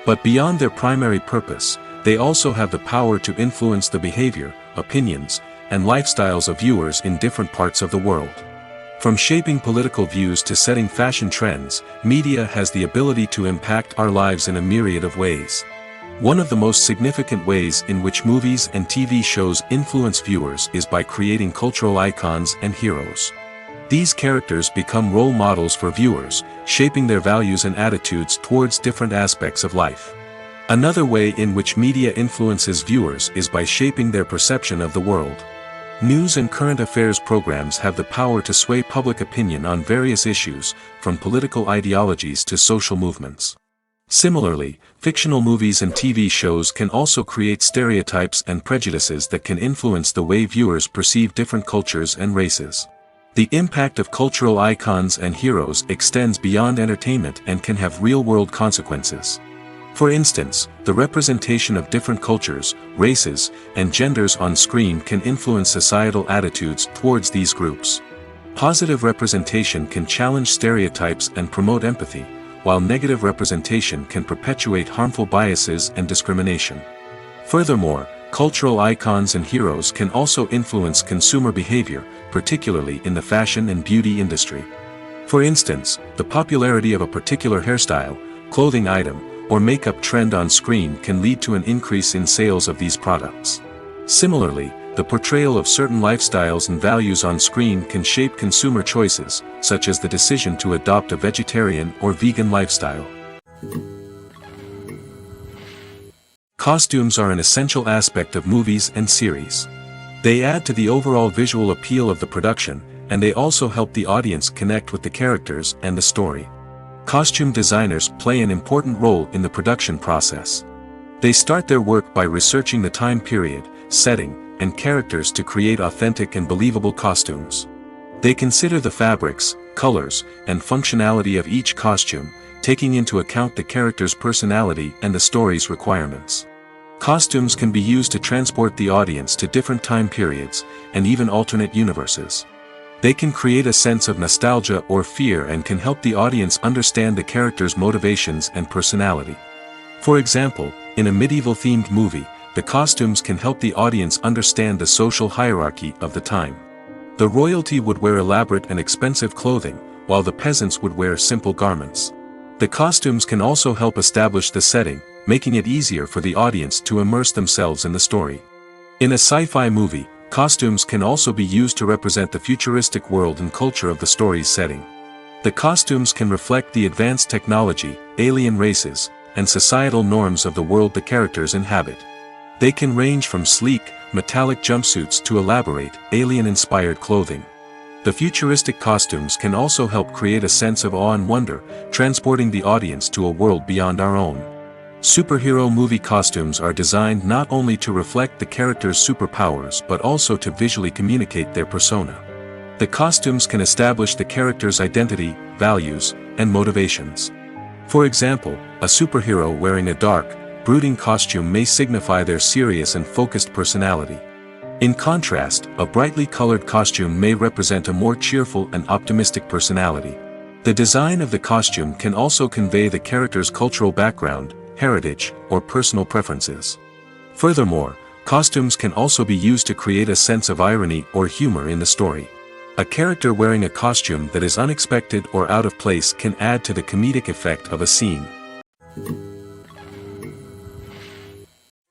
But beyond their primary purpose, they also have the power to influence the behavior, opinions, and lifestyles of viewers in different parts of the world. From shaping political views to setting fashion trends, media has the ability to impact our lives in a myriad of ways. One of the most significant ways in which movies and TV shows influence viewers is by creating cultural icons and heroes. These characters become role models for viewers, shaping their values and attitudes towards different aspects of life. Another way in which media influences viewers is by shaping their perception of the world. News and current affairs programs have the power to sway public opinion on various issues, from political ideologies to social movements. Similarly, fictional movies and TV shows can also create stereotypes and prejudices that can influence the way viewers perceive different cultures and races. The impact of cultural icons and heroes extends beyond entertainment and can have real-world consequences. For instance, the representation of different cultures, races, and genders on screen can influence societal attitudes towards these groups. Positive representation can challenge stereotypes and promote empathy, while negative representation can perpetuate harmful biases and discrimination. Furthermore, cultural icons and heroes can also influence consumer behavior, particularly in the fashion and beauty industry. For instance, the popularity of a particular hairstyle, clothing item, or makeup trend on screen can lead to an increase in sales of these products. Similarly, the portrayal of certain lifestyles and values on screen can shape consumer choices, such as the decision to adopt a vegetarian or vegan lifestyle. Costumes are an essential aspect of movies and series. They add to the overall visual appeal of the production, and they also help the audience connect with the characters and the story. Costume designers play an important role in the production process. They start their work by researching the time period, setting, and characters to create authentic and believable costumes. They consider the fabrics, colors, and functionality of each costume, taking into account the character's personality and the story's requirements. Costumes can be used to transport the audience to different time periods, and even alternate universes. They can create a sense of nostalgia or fear and can help the audience understand the character's motivations and personality. For example, in a medieval-themed movie, the costumes can help the audience understand the social hierarchy of the time. The royalty would wear elaborate and expensive clothing, while the peasants would wear simple garments. The costumes can also help establish the setting, making it easier for the audience to immerse themselves in the story. In a sci-fi movie, Costumes can also be used to represent the futuristic world and culture of the story's setting. The costumes can reflect the advanced technology, alien races, and societal norms of the world the characters inhabit. They can range from sleek, metallic jumpsuits to elaborate, alien-inspired clothing. The futuristic costumes can also help create a sense of awe and wonder, transporting the audience to a world beyond our own. Superhero movie costumes are designed not only to reflect the character's superpowers but also to visually communicate their persona. The costumes can establish the character's identity, values, and motivations. For example, a superhero wearing a dark, brooding costume may signify their serious and focused personality. In contrast, a brightly colored costume may represent a more cheerful and optimistic personality. The design of the costume can also convey the character's cultural background, heritage, or personal preferences. Furthermore, costumes can also be used to create a sense of irony or humor in the story. A character wearing a costume that is unexpected or out of place can add to the comedic effect of a scene.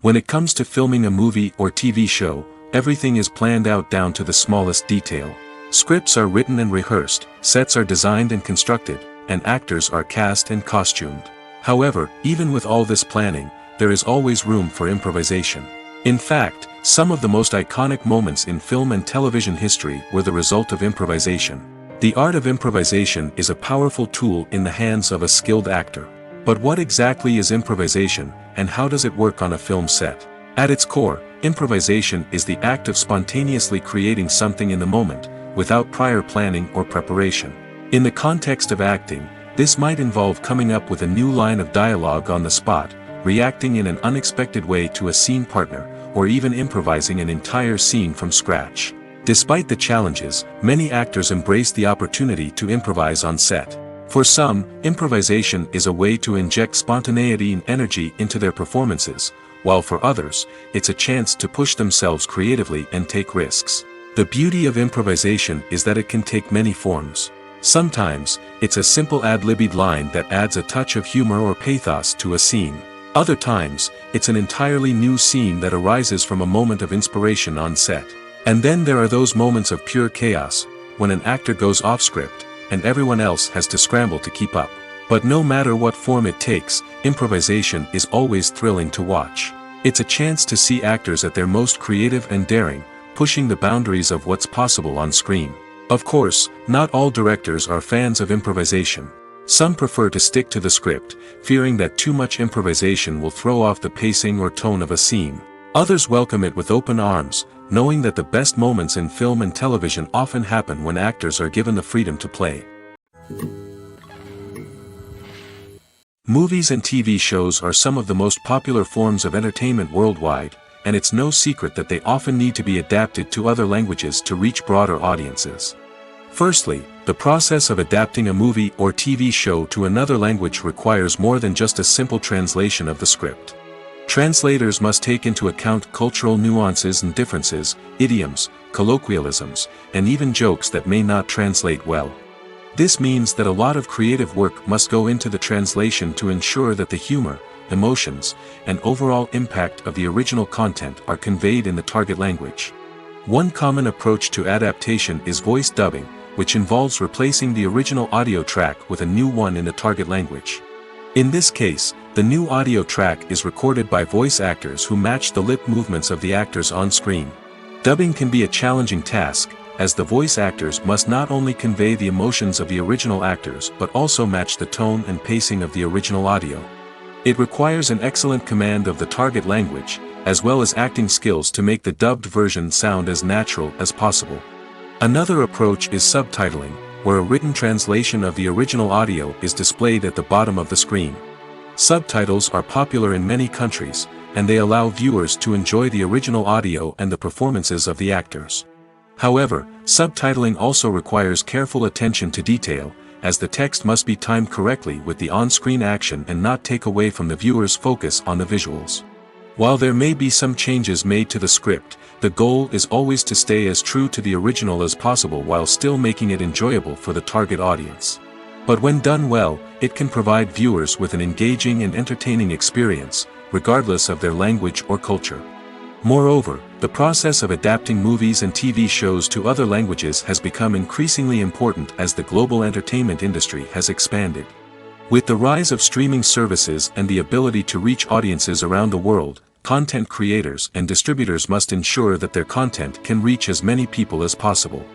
When it comes to filming a movie or TV show, everything is planned out down to the smallest detail. Scripts are written and rehearsed, sets are designed and constructed, and actors are cast and costumed. However, even with all this planning, there is always room for improvisation. In fact, some of the most iconic moments in film and television history were the result of improvisation. The art of improvisation is a powerful tool in the hands of a skilled actor. But what exactly is improvisation, and how does it work on a film set? At its core, improvisation is the act of spontaneously creating something in the moment, without prior planning or preparation. In the context of acting, this might involve coming up with a new line of dialogue on the spot, reacting in an unexpected way to a scene partner, or even improvising an entire scene from scratch. Despite the challenges, many actors embrace the opportunity to improvise on set. For some, improvisation is a way to inject spontaneity and energy into their performances, while for others, it's a chance to push themselves creatively and take risks. The beauty of improvisation is that it can take many forms. Sometimes, it's a simple ad-libbed line that adds a touch of humor or pathos to a scene. Other times, it's an entirely new scene that arises from a moment of inspiration on set. And then there are those moments of pure chaos, when an actor goes off script, and everyone else has to scramble to keep up. But no matter what form it takes, improvisation is always thrilling to watch. It's a chance to see actors at their most creative and daring, pushing the boundaries of what's possible on screen. Of course, not all directors are fans of improvisation. Some prefer to stick to the script, fearing that too much improvisation will throw off the pacing or tone of a scene. Others welcome it with open arms, knowing that the best moments in film and television often happen when actors are given the freedom to play. Movies and TV shows are some of the most popular forms of entertainment worldwide, and it's no secret that they often need to be adapted to other languages to reach broader audiences. Firstly, the process of adapting a movie or TV show to another language requires more than just a simple translation of the script. Translators must take into account cultural nuances and differences, idioms, colloquialisms, and even jokes that may not translate well. This means that a lot of creative work must go into the translation to ensure that the humor, emotions, and overall impact of the original content are conveyed in the target language. One common approach to adaptation is voice dubbing, which involves replacing the original audio track with a new one in the target language. In this case, the new audio track is recorded by voice actors who match the lip movements of the actors on screen. Dubbing can be a challenging task, as the voice actors must not only convey the emotions of the original actors but also match the tone and pacing of the original audio. It requires an excellent command of the target language, as well as acting skills to make the dubbed version sound as natural as possible. Another approach is subtitling, where a written translation of the original audio is displayed at the bottom of the screen. Subtitles are popular in many countries, and they allow viewers to enjoy the original audio and the performances of the actors. However, subtitling also requires careful attention to detail, as the text must be timed correctly with the on-screen action and not take away from the viewer's focus on the visuals. While there may be some changes made to the script, the goal is always to stay as true to the original as possible while still making it enjoyable for the target audience. But when done well, it can provide viewers with an engaging and entertaining experience, regardless of their language or culture. Moreover, the process of adapting movies and TV shows to other languages has become increasingly important as the global entertainment industry has expanded. With the rise of streaming services and the ability to reach audiences around the world, content creators and distributors must ensure that their content can reach as many people as possible.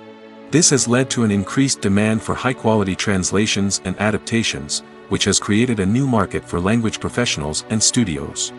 This has led to an increased demand for high-quality translations and adaptations, which has created a new market for language professionals and studios.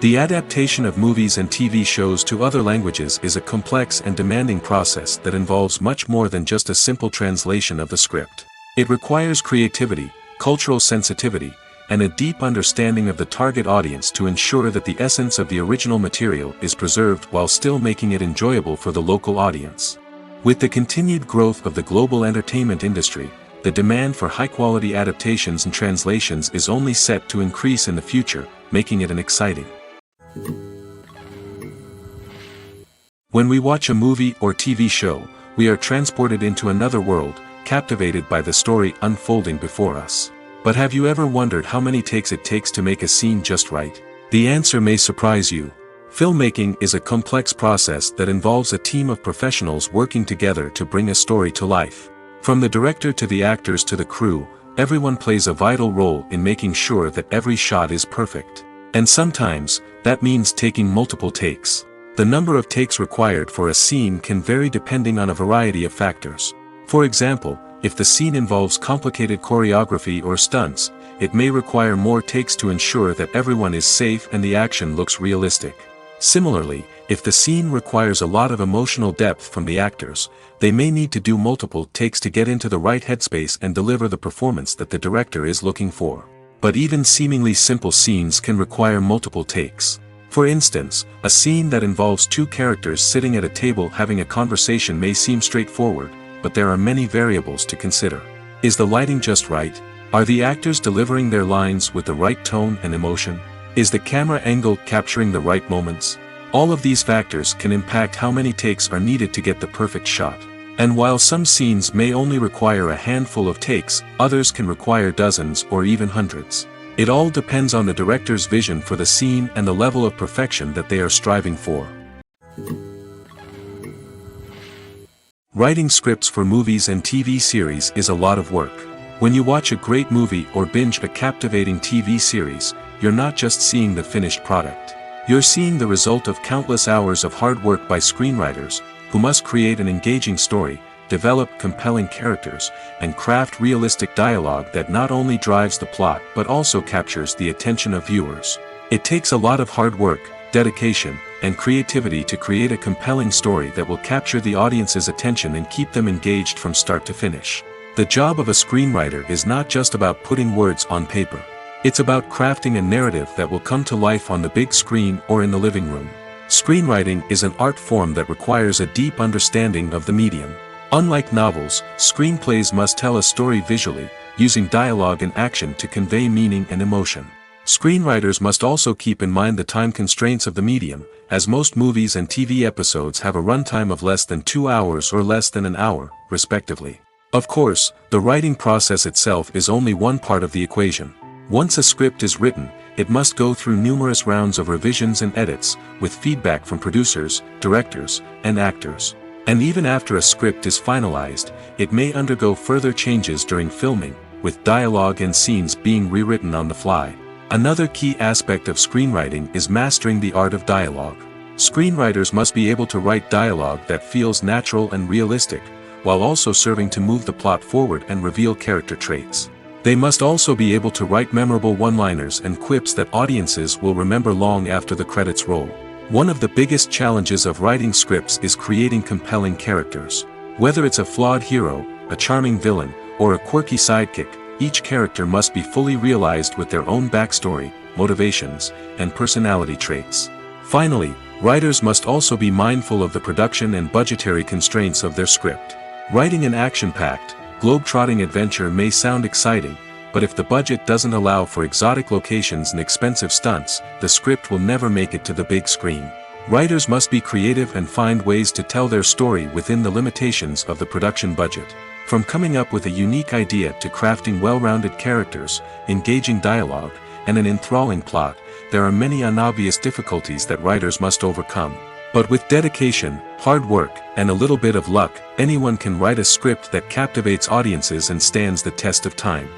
The adaptation of movies and TV shows to other languages is a complex and demanding process that involves much more than just a simple translation of the script. It requires creativity, cultural sensitivity, and a deep understanding of the target audience to ensure that the essence of the original material is preserved while still making it enjoyable for the local audience. With the continued growth of the global entertainment industry, the demand for high-quality adaptations and translations is only set to increase in the future, making it an exciting. When we watch a movie or TV show, we are transported into another world, captivated by the story unfolding before us. But have you ever wondered how many takes it takes to make a scene just right? The answer may surprise you. Filmmaking is a complex process that involves a team of professionals working together to bring a story to life. From the director to the actors to the crew, everyone plays a vital role in making sure that every shot is perfect. And sometimes, that means taking multiple takes. The number of takes required for a scene can vary depending on a variety of factors. For example, if the scene involves complicated choreography or stunts, it may require more takes to ensure that everyone is safe and the action looks realistic. Similarly, if the scene requires a lot of emotional depth from the actors, they may need to do multiple takes to get into the right headspace and deliver the performance that the director is looking for. But even seemingly simple scenes can require multiple takes. For instance, a scene that involves two characters sitting at a table having a conversation may seem straightforward, but there are many variables to consider. Is the lighting just right? Are the actors delivering their lines with the right tone and emotion? Is the camera angle capturing the right moments? All of these factors can impact how many takes are needed to get the perfect shot. And while some scenes may only require a handful of takes, others can require dozens or even hundreds. It all depends on the director's vision for the scene and the level of perfection that they are striving for. Writing scripts for movies and TV series is a lot of work. When you watch a great movie or binge a captivating TV series, you're not just seeing the finished product. You're seeing the result of countless hours of hard work by screenwriters, who must create an engaging story, develop compelling characters, and craft realistic dialogue that not only drives the plot but also captures the attention of viewers. It takes a lot of hard work, dedication, and creativity to create a compelling story that will capture the audience's attention and keep them engaged from start to finish. The job of a screenwriter is not just about putting words on paper. It's about crafting a narrative that will come to life on the big screen or in the living room. Screenwriting is an art form that requires a deep understanding of the medium. Unlike novels, screenplays must tell a story visually, using dialogue and action to convey meaning and emotion. Screenwriters must also keep in mind the time constraints of the medium, as most movies and TV episodes have a runtime of less than 2 hours or less than an hour, respectively. Of course, the writing process itself is only one part of the equation. Once a script is written, it must go through numerous rounds of revisions and edits, with feedback from producers, directors, and actors. And even after a script is finalized, it may undergo further changes during filming, with dialogue and scenes being rewritten on the fly. Another key aspect of screenwriting is mastering the art of dialogue. Screenwriters must be able to write dialogue that feels natural and realistic, while also serving to move the plot forward and reveal character traits. They must also be able to write memorable one-liners and quips that audiences will remember long after the credits roll. One of the biggest challenges of writing scripts is creating compelling characters. Whether it's a flawed hero, a charming villain, or a quirky sidekick, each character must be fully realized with their own backstory, motivations, and personality traits. Finally, writers must also be mindful of the production and budgetary constraints of their script. Writing an action-packed, globe-trotting adventure may sound exciting, but if the budget doesn't allow for exotic locations and expensive stunts, the script will never make it to the big screen. Writers must be creative and find ways to tell their story within the limitations of the production budget. From coming up with a unique idea to crafting well-rounded characters, engaging dialogue, and an enthralling plot, there are many unobvious difficulties that writers must overcome. But with dedication, hard work, and a little bit of luck, anyone can write a script that captivates audiences and stands the test of time.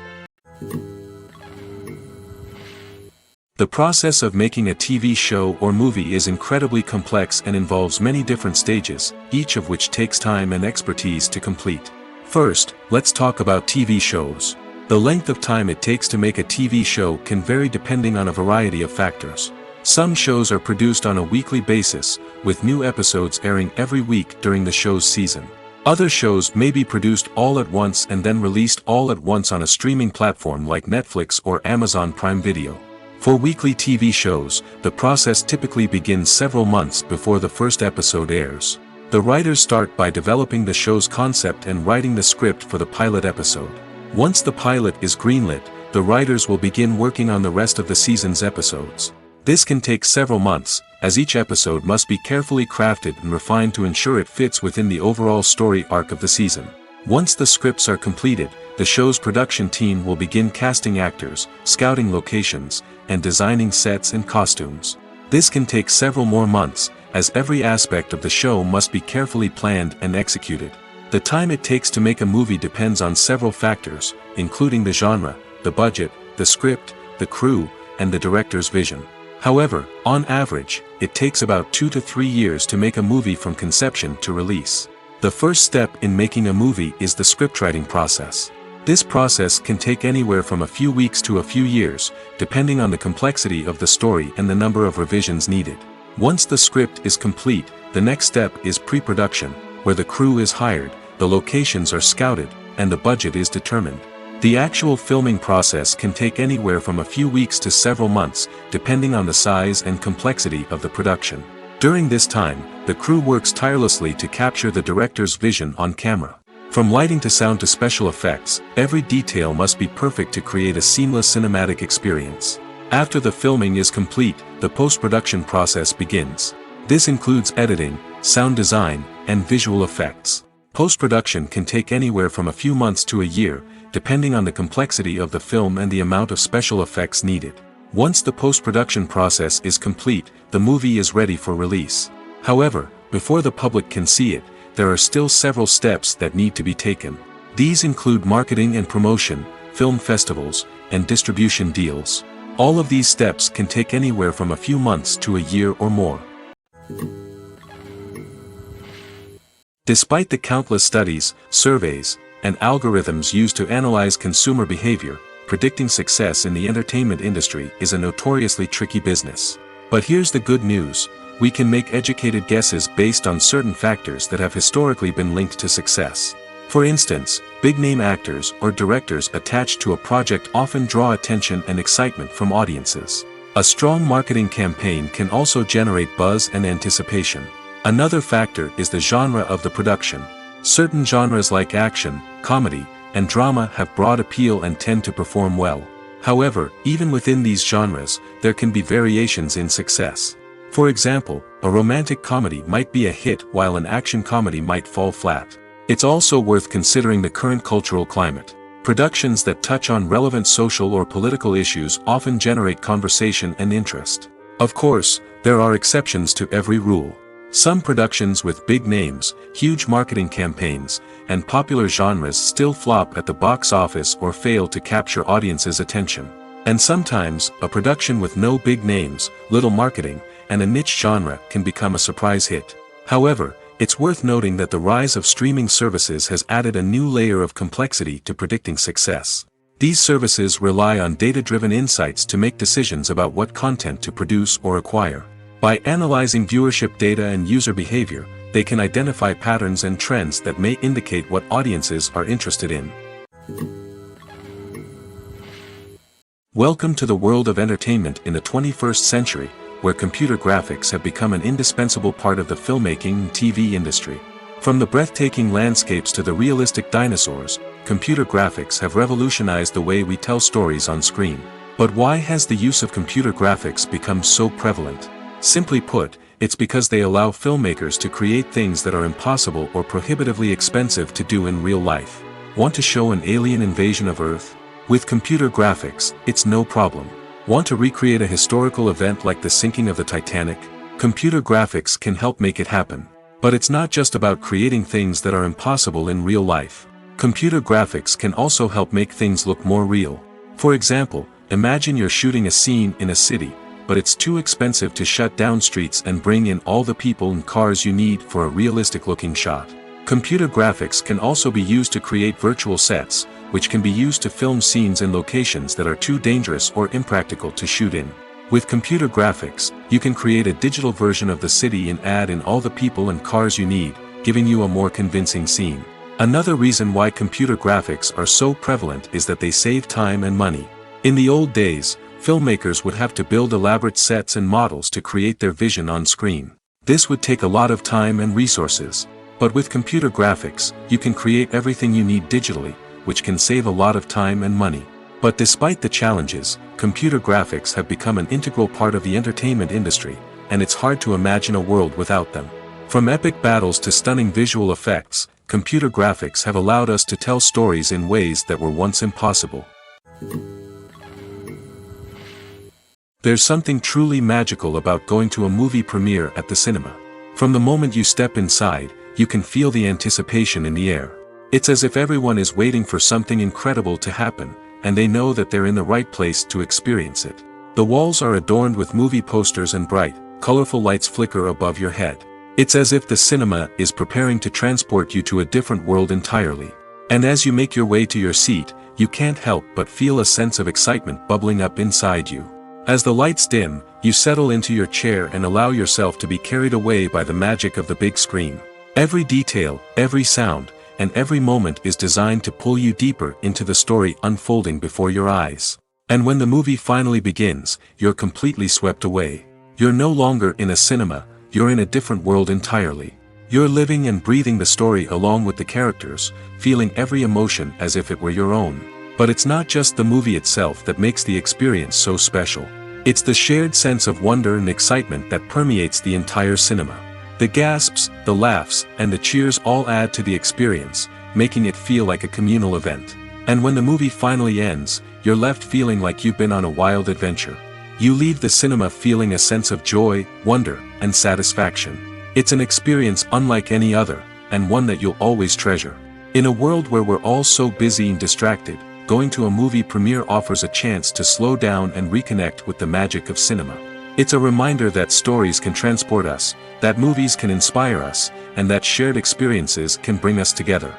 The process of making a TV show or movie is incredibly complex and involves many different stages, each of which takes time and expertise to complete. First, let's talk about TV shows. The length of time it takes to make a TV show can vary depending on a variety of factors. Some shows are produced on a weekly basis, with new episodes airing every week during the show's season. Other shows may be produced all at once and then released all at once on a streaming platform like Netflix or Amazon Prime Video. For weekly TV shows, the process typically begins several months before the first episode airs. The writers start by developing the show's concept and writing the script for the pilot episode. Once the pilot is greenlit, the writers will begin working on the rest of the season's episodes. This can take several months, as each episode must be carefully crafted and refined to ensure it fits within the overall story arc of the season. Once the scripts are completed, the show's production team will begin casting actors, scouting locations, and designing sets and costumes. This can take several more months, as every aspect of the show must be carefully planned and executed. The time it takes to make a movie depends on several factors, including the genre, the budget, the script, the crew, and the director's vision. However, on average, it takes about 2 to 3 years to make a movie from conception to release. The first step in making a movie is the scriptwriting process. This process can take anywhere from a few weeks to a few years, depending on the complexity of the story and the number of revisions needed. Once the script is complete, the next step is pre-production, where the crew is hired, the locations are scouted, and the budget is determined. The actual filming process can take anywhere from a few weeks to several months, depending on the size and complexity of the production. During this time, the crew works tirelessly to capture the director's vision on camera. From lighting to sound to special effects, every detail must be perfect to create a seamless cinematic experience. After the filming is complete, the post-production process begins. This includes editing, sound design, and visual effects. Post-production can take anywhere from a few months to a year, depending on the complexity of the film and the amount of special effects needed. Once the post-production process is complete, the movie is ready for release. However, before the public can see it, there are still several steps that need to be taken. These include marketing and promotion, film festivals, and distribution deals. All of these steps can take anywhere from a few months to a year or more. Despite the countless studies, surveys, and algorithms used to analyze consumer behavior, predicting success in the entertainment industry is a notoriously tricky business. But here's the good news: we can make educated guesses based on certain factors that have historically been linked to success. For instance, big-name actors or directors attached to a project often draw attention and excitement from audiences. A strong marketing campaign can also generate buzz and anticipation. Another factor is the genre of the production. Certain genres like action, comedy, and drama have broad appeal and tend to perform well. However, even within these genres, there can be variations in success. For example, a romantic comedy might be a hit while an action comedy might fall flat. It's also worth considering the current cultural climate. Productions that touch on relevant social or political issues often generate conversation and interest. Of course, there are exceptions to every rule. Some productions with big names, huge marketing campaigns, and popular genres still flop at the box office or fail to capture audiences' attention. And sometimes, a production with no big names, little marketing, and a niche genre can become a surprise hit. However, it's worth noting that the rise of streaming services has added a new layer of complexity to predicting success. These services rely on data-driven insights to make decisions about what content to produce or acquire. By analyzing viewership data and user behavior, they can identify patterns and trends that may indicate what audiences are interested in. Welcome to the world of entertainment in the 21st century, where computer graphics have become an indispensable part of the filmmaking and TV industry. From the breathtaking landscapes to the realistic dinosaurs, computer graphics have revolutionized the way we tell stories on screen. But why has the use of computer graphics become so prevalent? Simply put, it's because they allow filmmakers to create things that are impossible or prohibitively expensive to do in real life. Want to show an alien invasion of Earth? With computer graphics, it's no problem. Want to recreate a historical event like the sinking of the Titanic? Computer graphics can help make it happen. But it's not just about creating things that are impossible in real life. Computer graphics can also help make things look more real. For example, imagine you're shooting a scene in a city, but it's too expensive to shut down streets and bring in all the people and cars you need for a realistic-looking shot. Computer graphics can also be used to create virtual sets, which can be used to film scenes in locations that are too dangerous or impractical to shoot in. With computer graphics, you can create a digital version of the city and add in all the people and cars you need, giving you a more convincing scene. Another reason why computer graphics are so prevalent is that they save time and money. In the old days, filmmakers would have to build elaborate sets and models to create their vision on screen. This would take a lot of time and resources. But with computer graphics, you can create everything you need digitally, which can save a lot of time and money. But despite the challenges, computer graphics have become an integral part of the entertainment industry, and it's hard to imagine a world without them. From epic battles to stunning visual effects, computer graphics have allowed us to tell stories in ways that were once impossible. There's something truly magical about going to a movie premiere at the cinema. From the moment you step inside, you can feel the anticipation in the air. It's as if everyone is waiting for something incredible to happen, and they know that they're in the right place to experience it. The walls are adorned with movie posters and bright, colorful lights flicker above your head. It's as if the cinema is preparing to transport you to a different world entirely. And as you make your way to your seat, you can't help but feel a sense of excitement bubbling up inside you. As the lights dim, you settle into your chair and allow yourself to be carried away by the magic of the big screen. Every detail, every sound, and every moment is designed to pull you deeper into the story unfolding before your eyes. And when the movie finally begins, you're completely swept away. You're no longer in a cinema, you're in a different world entirely. You're living and breathing the story along with the characters, feeling every emotion as if it were your own. But it's not just the movie itself that makes the experience so special. It's the shared sense of wonder and excitement that permeates the entire cinema. The gasps, the laughs, and the cheers all add to the experience, making it feel like a communal event. And when the movie finally ends, you're left feeling like you've been on a wild adventure. You leave the cinema feeling a sense of joy, wonder, and satisfaction. It's an experience unlike any other, and one that you'll always treasure. In a world where we're all so busy and distracted, going to a movie premiere offers a chance to slow down and reconnect with the magic of cinema. It's a reminder that stories can transport us, that movies can inspire us, and that shared experiences can bring us together.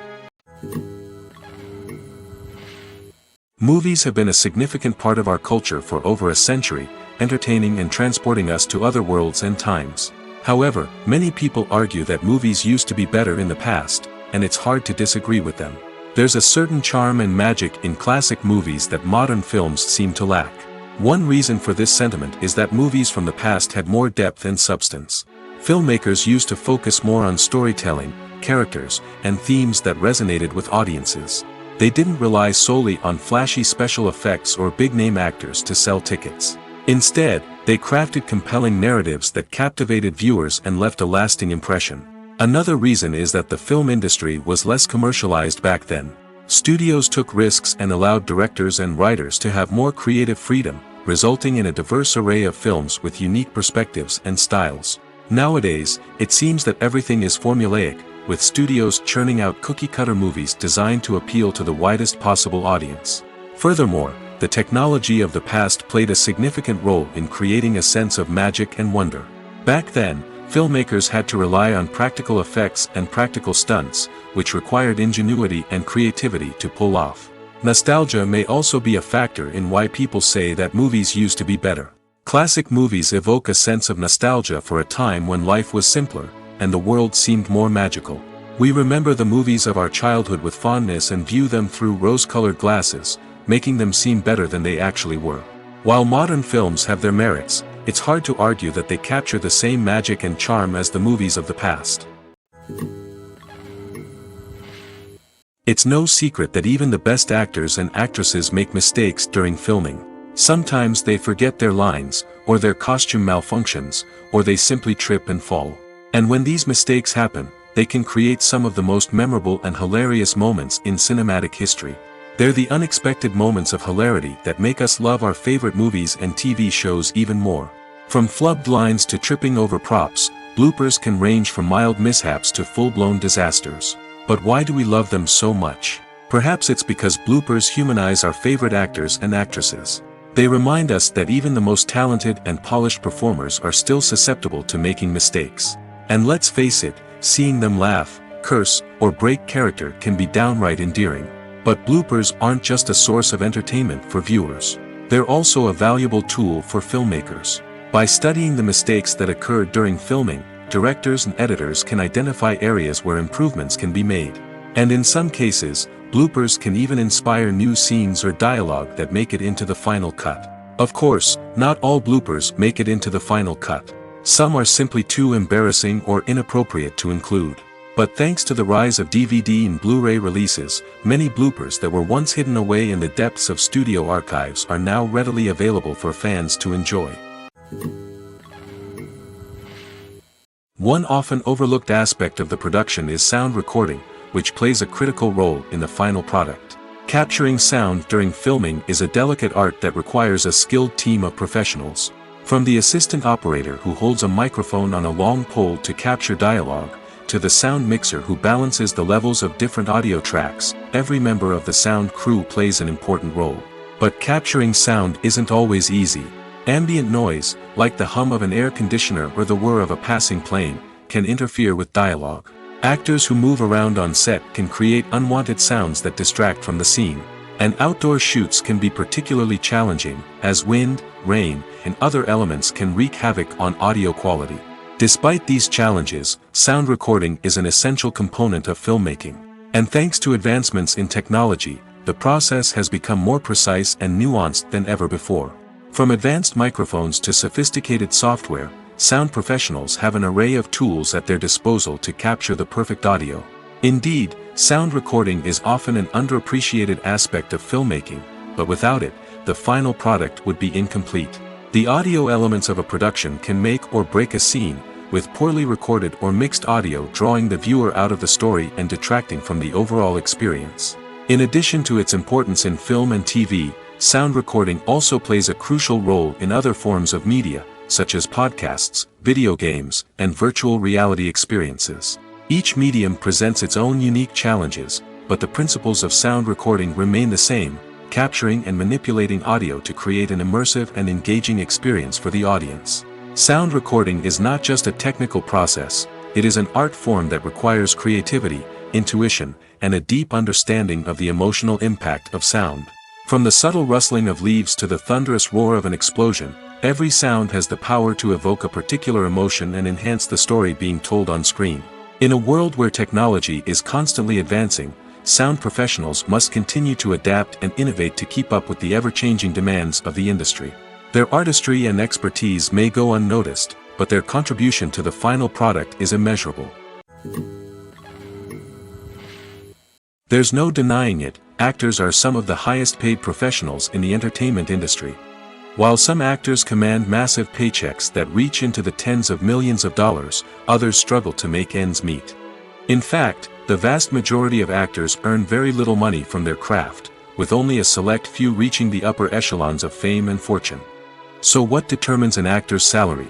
Movies have been a significant part of our culture for over a century, entertaining and transporting us to other worlds and times. However, many people argue that movies used to be better in the past, and it's hard to disagree with them. There's a certain charm and magic in classic movies that modern films seem to lack. One reason for this sentiment is that movies from the past had more depth and substance. Filmmakers used to focus more on storytelling, characters, and themes that resonated with audiences. They didn't rely solely on flashy special effects or big-name actors to sell tickets. Instead, they crafted compelling narratives that captivated viewers and left a lasting impression. Another reason is that the film industry was less commercialized back then. Studios took risks and allowed directors and writers to have more creative freedom, resulting in a diverse array of films with unique perspectives and styles. Nowadays, it seems that everything is formulaic, with studios churning out cookie-cutter movies designed to appeal to the widest possible audience. Furthermore, the technology of the past played a significant role in creating a sense of magic and wonder. Back then, filmmakers had to rely on practical effects and practical stunts, which required ingenuity and creativity to pull off. Nostalgia may also be a factor in why people say that movies used to be better. Classic movies evoke a sense of nostalgia for a time when life was simpler, and the world seemed more magical. We remember the movies of our childhood with fondness and view them through rose-colored glasses, making them seem better than they actually were. While modern films have their merits, it's hard to argue that they capture the same magic and charm as the movies of the past. It's no secret that even the best actors and actresses make mistakes during filming. Sometimes they forget their lines, or their costume malfunctions, or they simply trip and fall. And when these mistakes happen, they can create some of the most memorable and hilarious moments in cinematic history. They're the unexpected moments of hilarity that make us love our favorite movies and TV shows even more. From flubbed lines to tripping over props, bloopers can range from mild mishaps to full-blown disasters. But why do we love them so much? Perhaps it's because bloopers humanize our favorite actors and actresses. They remind us that even the most talented and polished performers are still susceptible to making mistakes. And let's face it, seeing them laugh, curse, or break character can be downright endearing. But bloopers aren't just a source of entertainment for viewers. They're also a valuable tool for filmmakers. By studying the mistakes that occurred during filming, directors and editors can identify areas where improvements can be made. And in some cases, bloopers can even inspire new scenes or dialogue that make it into the final cut. Of course, not all bloopers make it into the final cut. Some are simply too embarrassing or inappropriate to include. But thanks to the rise of DVD and Blu-ray releases, many bloopers that were once hidden away in the depths of studio archives are now readily available for fans to enjoy. One often overlooked aspect of the production is sound recording, which plays a critical role in the final product. Capturing sound during filming is a delicate art that requires a skilled team of professionals. From the assistant operator who holds a microphone on a long pole to capture dialogue, to the sound mixer who balances the levels of different audio tracks, every member of the sound crew plays an important role. But capturing sound isn't always easy. Ambient noise, like the hum of an air conditioner or the whir of a passing plane, can interfere with dialogue. Actors who move around on set can create unwanted sounds that distract from the scene. And outdoor shoots can be particularly challenging, as wind, rain, and other elements can wreak havoc on audio quality. Despite these challenges, sound recording is an essential component of filmmaking. And thanks to advancements in technology, the process has become more precise and nuanced than ever before. From advanced microphones to sophisticated software, sound professionals have an array of tools at their disposal to capture the perfect audio. Indeed, sound recording is often an underappreciated aspect of filmmaking, but without it, the final product would be incomplete. The audio elements of a production can make or break a scene, with poorly recorded or mixed audio drawing the viewer out of the story and detracting from the overall experience. In addition to its importance in film and TV, sound recording also plays a crucial role in other forms of media, such as podcasts, video games, and virtual reality experiences. Each medium presents its own unique challenges, but the principles of sound recording remain the same, capturing and manipulating audio to create an immersive and engaging experience for the audience. Sound recording is not just a technical process, it is an art form that requires creativity, intuition, and a deep understanding of the emotional impact of sound. From the subtle rustling of leaves to the thunderous roar of an explosion, every sound has the power to evoke a particular emotion and enhance the story being told on screen. In a world where technology is constantly advancing, sound professionals must continue to adapt and innovate to keep up with the ever-changing demands of the industry. Their artistry and expertise may go unnoticed, but their contribution to the final product is immeasurable. There's no denying it, actors are some of the highest-paid professionals in the entertainment industry. While some actors command massive paychecks that reach into the tens of millions of dollars, others struggle to make ends meet. In fact, the vast majority of actors earn very little money from their craft, with only a select few reaching the upper echelons of fame and fortune. So what determines an actor's salary?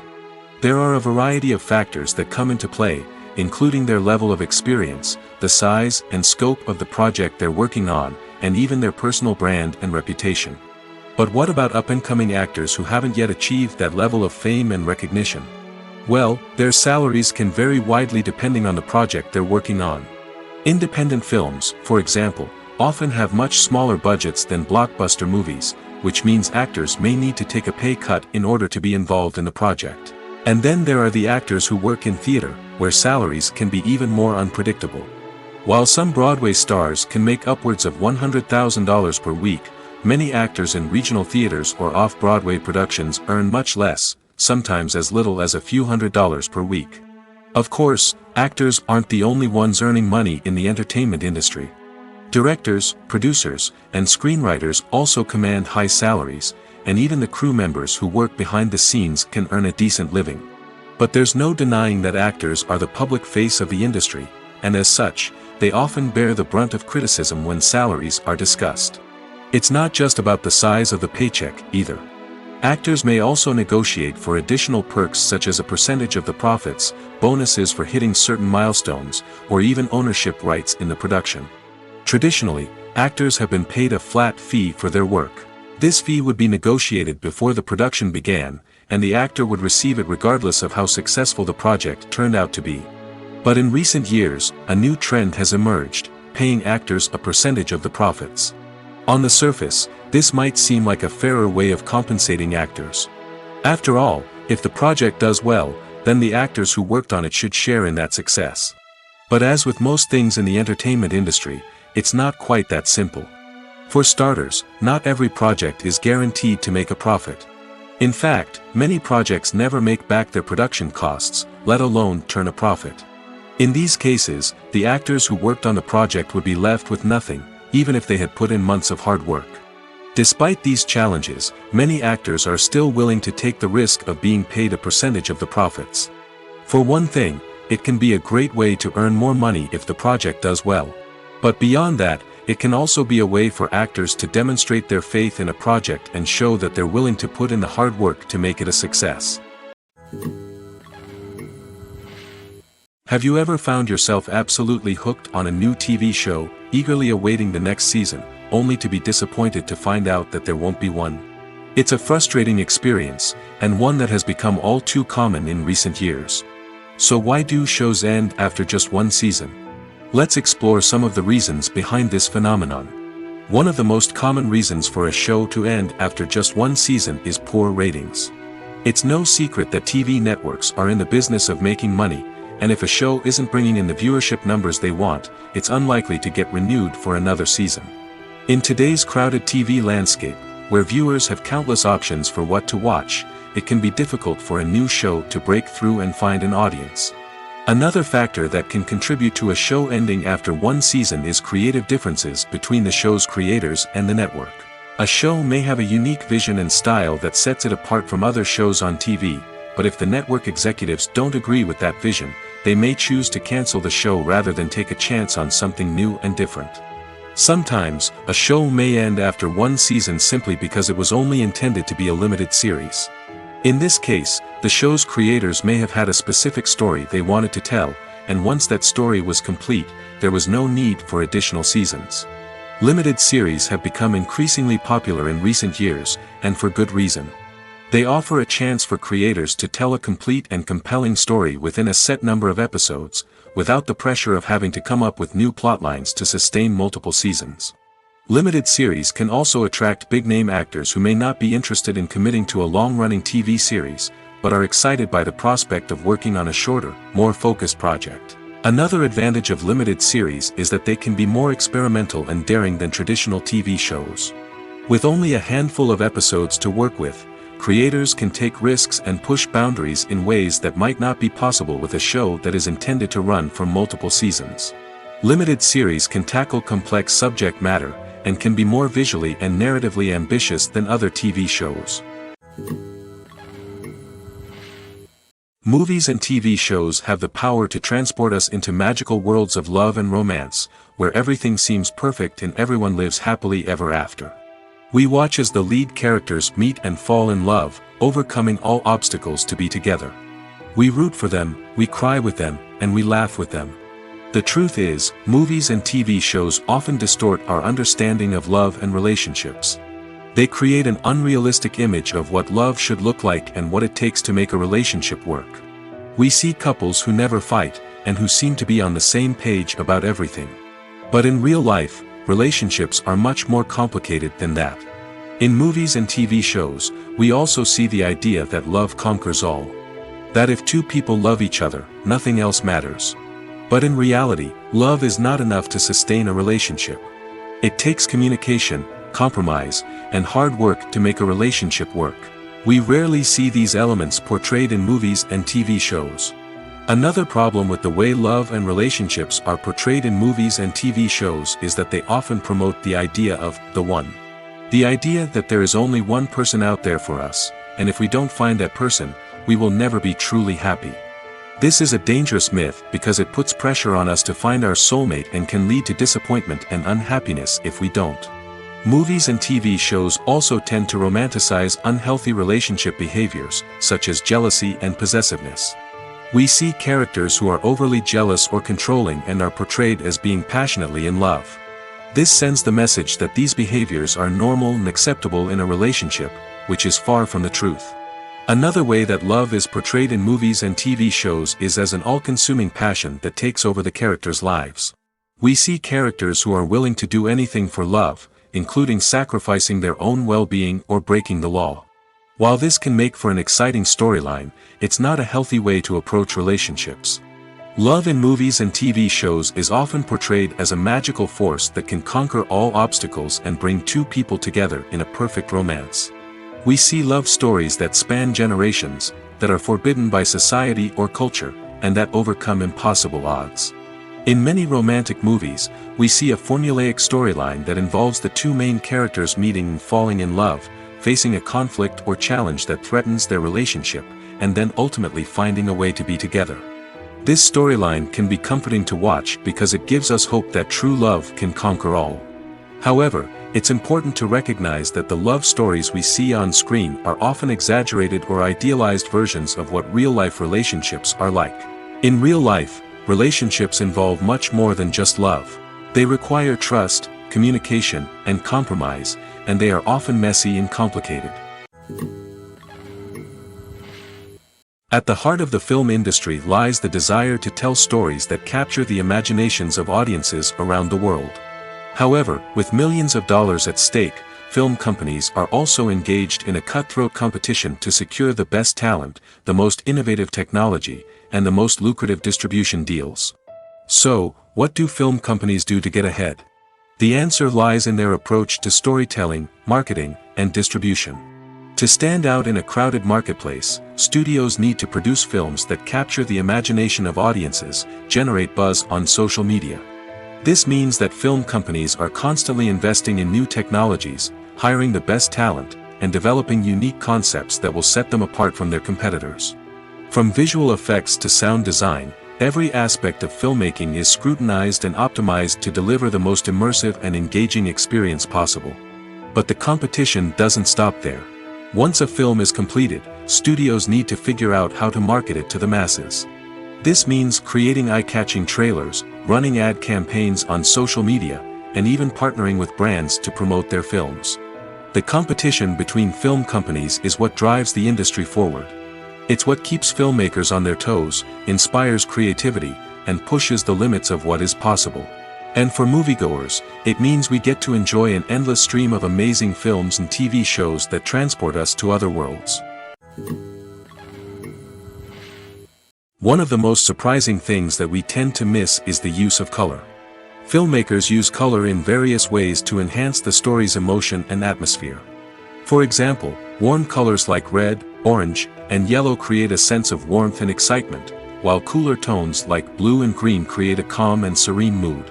There are a variety of factors that come into play, including their level of experience, the size and scope of the project they're working on, and even their personal brand and reputation. But what about up-and-coming actors who haven't yet achieved that level of fame and recognition? Well, their salaries can vary widely depending on the project they're working on. Independent films, for example, often have much smaller budgets than blockbuster movies, which means actors may need to take a pay cut in order to be involved in the project. And then there are the actors who work in theater, where salaries can be even more unpredictable. While some Broadway stars can make upwards of $100,000 per week, many actors in regional theaters or off-Broadway productions earn much less, sometimes as little as a few $100s per week. Of course, actors aren't the only ones earning money in the entertainment industry. Directors, producers, and screenwriters also command high salaries, and even the crew members who work behind the scenes can earn a decent living. But there's no denying that actors are the public face of the industry, and as such, they often bear the brunt of criticism when salaries are discussed. It's not just about the size of the paycheck, either. Actors may also negotiate for additional perks such as a percentage of the profits, bonuses for hitting certain milestones, or even ownership rights in the production. Traditionally, actors have been paid a flat fee for their work. This fee would be negotiated before the production began, and the actor would receive it regardless of how successful the project turned out to be. But in recent years, a new trend has emerged, paying actors a percentage of the profits. On the surface, this might seem like a fairer way of compensating actors. After all, if the project does well, then the actors who worked on it should share in that success. But as with most things in the entertainment industry, it's not quite that simple. For starters, not every project is guaranteed to make a profit. In fact, many projects never make back their production costs, let alone turn a profit. In these cases, the actors who worked on the project would be left with nothing, even if they had put in months of hard work. Despite these challenges, many actors are still willing to take the risk of being paid a percentage of the profits. For one thing, it can be a great way to earn more money if the project does well. But beyond that, it can also be a way for actors to demonstrate their faith in a project and show that they're willing to put in the hard work to make it a success. Have you ever found yourself absolutely hooked on a new TV show, eagerly awaiting the next season, only to be disappointed to find out that there won't be one? It's a frustrating experience, and one that has become all too common in recent years. So why do shows end after just one season? Let's explore some of the reasons behind this phenomenon. One of the most common reasons for a show to end after just one season is poor ratings. It's no secret that TV networks are in the business of making money, and if a show isn't bringing in the viewership numbers they want, it's unlikely to get renewed for another season. In today's crowded TV landscape, where viewers have countless options for what to watch, it can be difficult for a new show to break through and find an audience. Another factor that can contribute to a show ending after one season is creative differences between the show's creators and the network. A show may have a unique vision and style that sets it apart from other shows on TV, but if the network executives don't agree with that vision, they may choose to cancel the show rather than take a chance on something new and different. Sometimes, a show may end after one season simply because it was only intended to be a limited series. In this case, the show's creators may have had a specific story they wanted to tell, and once that story was complete, there was no need for additional seasons. Limited series have become increasingly popular in recent years, and for good reason. They offer a chance for creators to tell a complete and compelling story within a set number of episodes, without the pressure of having to come up with new plotlines to sustain multiple seasons. Limited series can also attract big-name actors who may not be interested in committing to a long-running TV series, but are excited by the prospect of working on a shorter, more focused project. Another advantage of limited series is that they can be more experimental and daring than traditional TV shows. With only a handful of episodes to work with, creators can take risks and push boundaries in ways that might not be possible with a show that is intended to run for multiple seasons. Limited series can tackle complex subject matter, and can be more visually and narratively ambitious than other TV shows. Movies and TV shows have the power to transport us into magical worlds of love and romance, where everything seems perfect and everyone lives happily ever after. We watch as the lead characters meet and fall in love, overcoming all obstacles to be together. We root for them, we cry with them, and we laugh with them. The truth is, movies and TV shows often distort our understanding of love and relationships. They create an unrealistic image of what love should look like and what it takes to make a relationship work. We see couples who never fight, and who seem to be on the same page about everything. But in real life, relationships are much more complicated than that. In movies and TV shows, we also see the idea that love conquers all. That if two people love each other, nothing else matters. But in reality, love is not enough to sustain a relationship. It takes communication, compromise, and hard work to make a relationship work. We rarely see these elements portrayed in movies and TV shows. Another problem with the way love and relationships are portrayed in movies and TV shows is that they often promote the idea of the one. The idea that there is only one person out there for us, and if we don't find that person, we will never be truly happy. This is a dangerous myth because it puts pressure on us to find our soulmate and can lead to disappointment and unhappiness if we don't. Movies and TV shows also tend to romanticize unhealthy relationship behaviors, such as jealousy and possessiveness. We see characters who are overly jealous or controlling and are portrayed as being passionately in love. This sends the message that these behaviors are normal and acceptable in a relationship, which is far from the truth. Another way that love is portrayed in movies and TV shows is as an all-consuming passion that takes over the characters' lives. We see characters who are willing to do anything for love, including sacrificing their own well-being or breaking the law. While this can make for an exciting storyline, it's not a healthy way to approach relationships. Love in movies and TV shows is often portrayed as a magical force that can conquer all obstacles and bring two people together in a perfect romance. We see love stories that span generations, that are forbidden by society or culture, and that overcome impossible odds. In many romantic movies, we see a formulaic storyline that involves the two main characters meeting and falling in love, facing a conflict or challenge that threatens their relationship, and then ultimately finding a way to be together. This storyline can be comforting to watch because it gives us hope that true love can conquer all. However, it's important to recognize that the love stories we see on screen are often exaggerated or idealized versions of what real-life relationships are like. In real life, relationships involve much more than just love. They require trust, communication, and compromise, and they are often messy and complicated. At the heart of the film industry lies the desire to tell stories that capture the imaginations of audiences around the world. However, with millions of dollars at stake, film companies are also engaged in a cutthroat competition to secure the best talent, the most innovative technology, and the most lucrative distribution deals. So, what do film companies do to get ahead? The answer lies in their approach to storytelling, marketing, and distribution. To stand out in a crowded marketplace, studios need to produce films that capture the imagination of audiences, generate buzz on social media. This means that film companies are constantly investing in new technologies, hiring the best talent, and developing unique concepts that will set them apart from their competitors. From visual effects to sound design, every aspect of filmmaking is scrutinized and optimized to deliver the most immersive and engaging experience possible. But the competition doesn't stop there. Once a film is completed, studios need to figure out how to market it to the masses. This means creating eye-catching trailers, running ad campaigns on social media, and even partnering with brands to promote their films. The competition between film companies is what drives the industry forward. It's what keeps filmmakers on their toes, inspires creativity, and pushes the limits of what is possible. And for moviegoers, it means we get to enjoy an endless stream of amazing films and TV shows that transport us to other worlds. One of the most surprising things that we tend to miss is the use of color. Filmmakers use color in various ways to enhance the story's emotion and atmosphere. For example, warm colors like red, orange, and yellow create a sense of warmth and excitement, while cooler tones like blue and green create a calm and serene mood.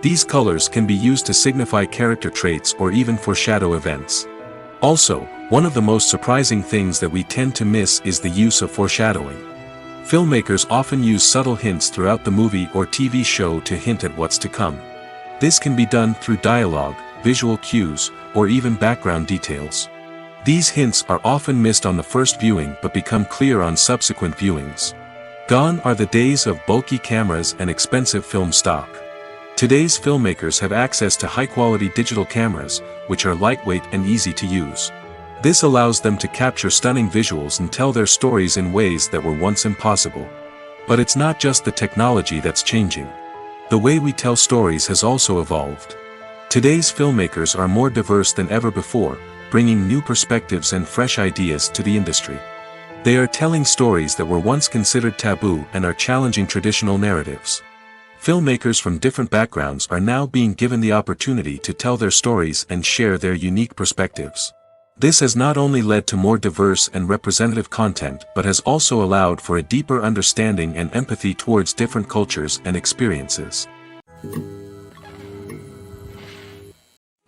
These colors can be used to signify character traits or even foreshadow events. Also, one of the most surprising things that we tend to miss is the use of foreshadowing. Filmmakers often use subtle hints throughout the movie or TV show to hint at what's to come. This can be done through dialogue, visual cues, or even background details. These hints are often missed on the first viewing but become clear on subsequent viewings. Gone are the days of bulky cameras and expensive film stock. Today's filmmakers have access to high-quality digital cameras, which are lightweight and easy to use. This allows them to capture stunning visuals and tell their stories in ways that were once impossible. But it's not just the technology that's changing. The way we tell stories has also evolved. Today's filmmakers are more diverse than ever before, bringing new perspectives and fresh ideas to the industry. They are telling stories that were once considered taboo and are challenging traditional narratives. Filmmakers from different backgrounds are now being given the opportunity to tell their stories and share their unique perspectives. This has not only led to more diverse and representative content but has also allowed for a deeper understanding and empathy towards different cultures and experiences.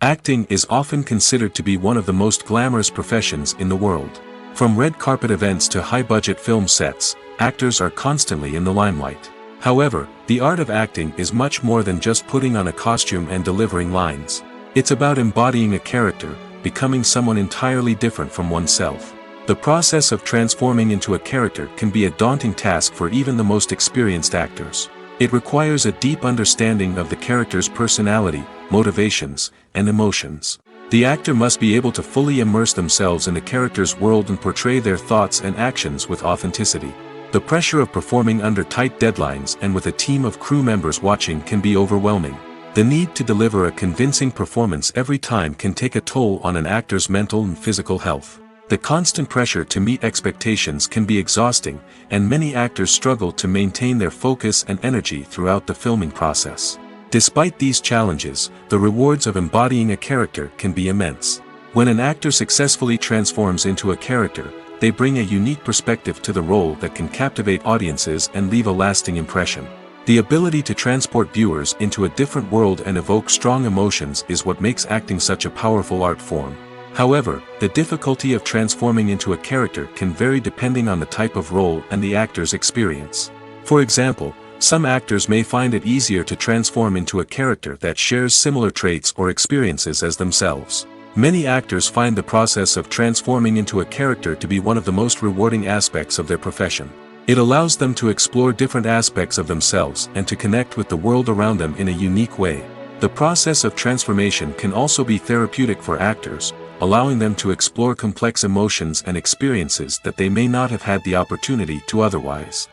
Acting is often considered to be one of the most glamorous professions in the world. From red carpet events to high-budget film sets, actors are constantly in the limelight. However, the art of acting is much more than just putting on a costume and delivering lines. It's about embodying a character, becoming someone entirely different from oneself. The process of transforming into a character can be a daunting task for even the most experienced actors. It requires a deep understanding of the character's personality, motivations, and emotions. The actor must be able to fully immerse themselves in the character's world and portray their thoughts and actions with authenticity. The pressure of performing under tight deadlines and with a team of crew members watching can be overwhelming. The need to deliver a convincing performance every time can take a toll on an actor's mental and physical health. The constant pressure to meet expectations can be exhausting, and many actors struggle to maintain their focus and energy throughout the filming process. Despite these challenges, the rewards of embodying a character can be immense. When an actor successfully transforms into a character, they bring a unique perspective to the role that can captivate audiences and leave a lasting impression. The ability to transport viewers into a different world and evoke strong emotions is what makes acting such a powerful art form. However, the difficulty of transforming into a character can vary depending on the type of role and the actor's experience. For example, some actors may find it easier to transform into a character that shares similar traits or experiences as themselves. Many actors find the process of transforming into a character to be one of the most rewarding aspects of their profession. It allows them to explore different aspects of themselves and to connect with the world around them in a unique way. The process of transformation can also be therapeutic for actors, allowing them to explore complex emotions and experiences that they may not have had the opportunity to otherwise.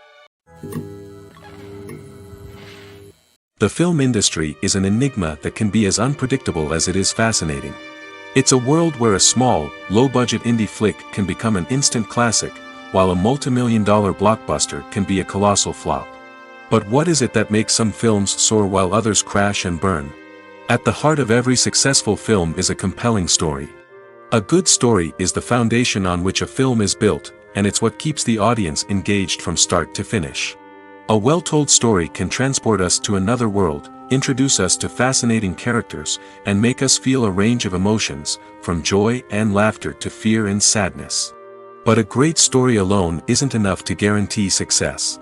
The film industry is an enigma that can be as unpredictable as it is fascinating. It's a world where a small, low-budget indie flick can become an instant classic, while a multi-million-dollar blockbuster can be a colossal flop. But what is it that makes some films soar while others crash and burn? At the heart of every successful film is a compelling story. A good story is the foundation on which a film is built, and it's what keeps the audience engaged from start to finish. A well-told story can transport us to another world, introduce us to fascinating characters, and make us feel a range of emotions, from joy and laughter to fear and sadness. But a great story alone isn't enough to guarantee success.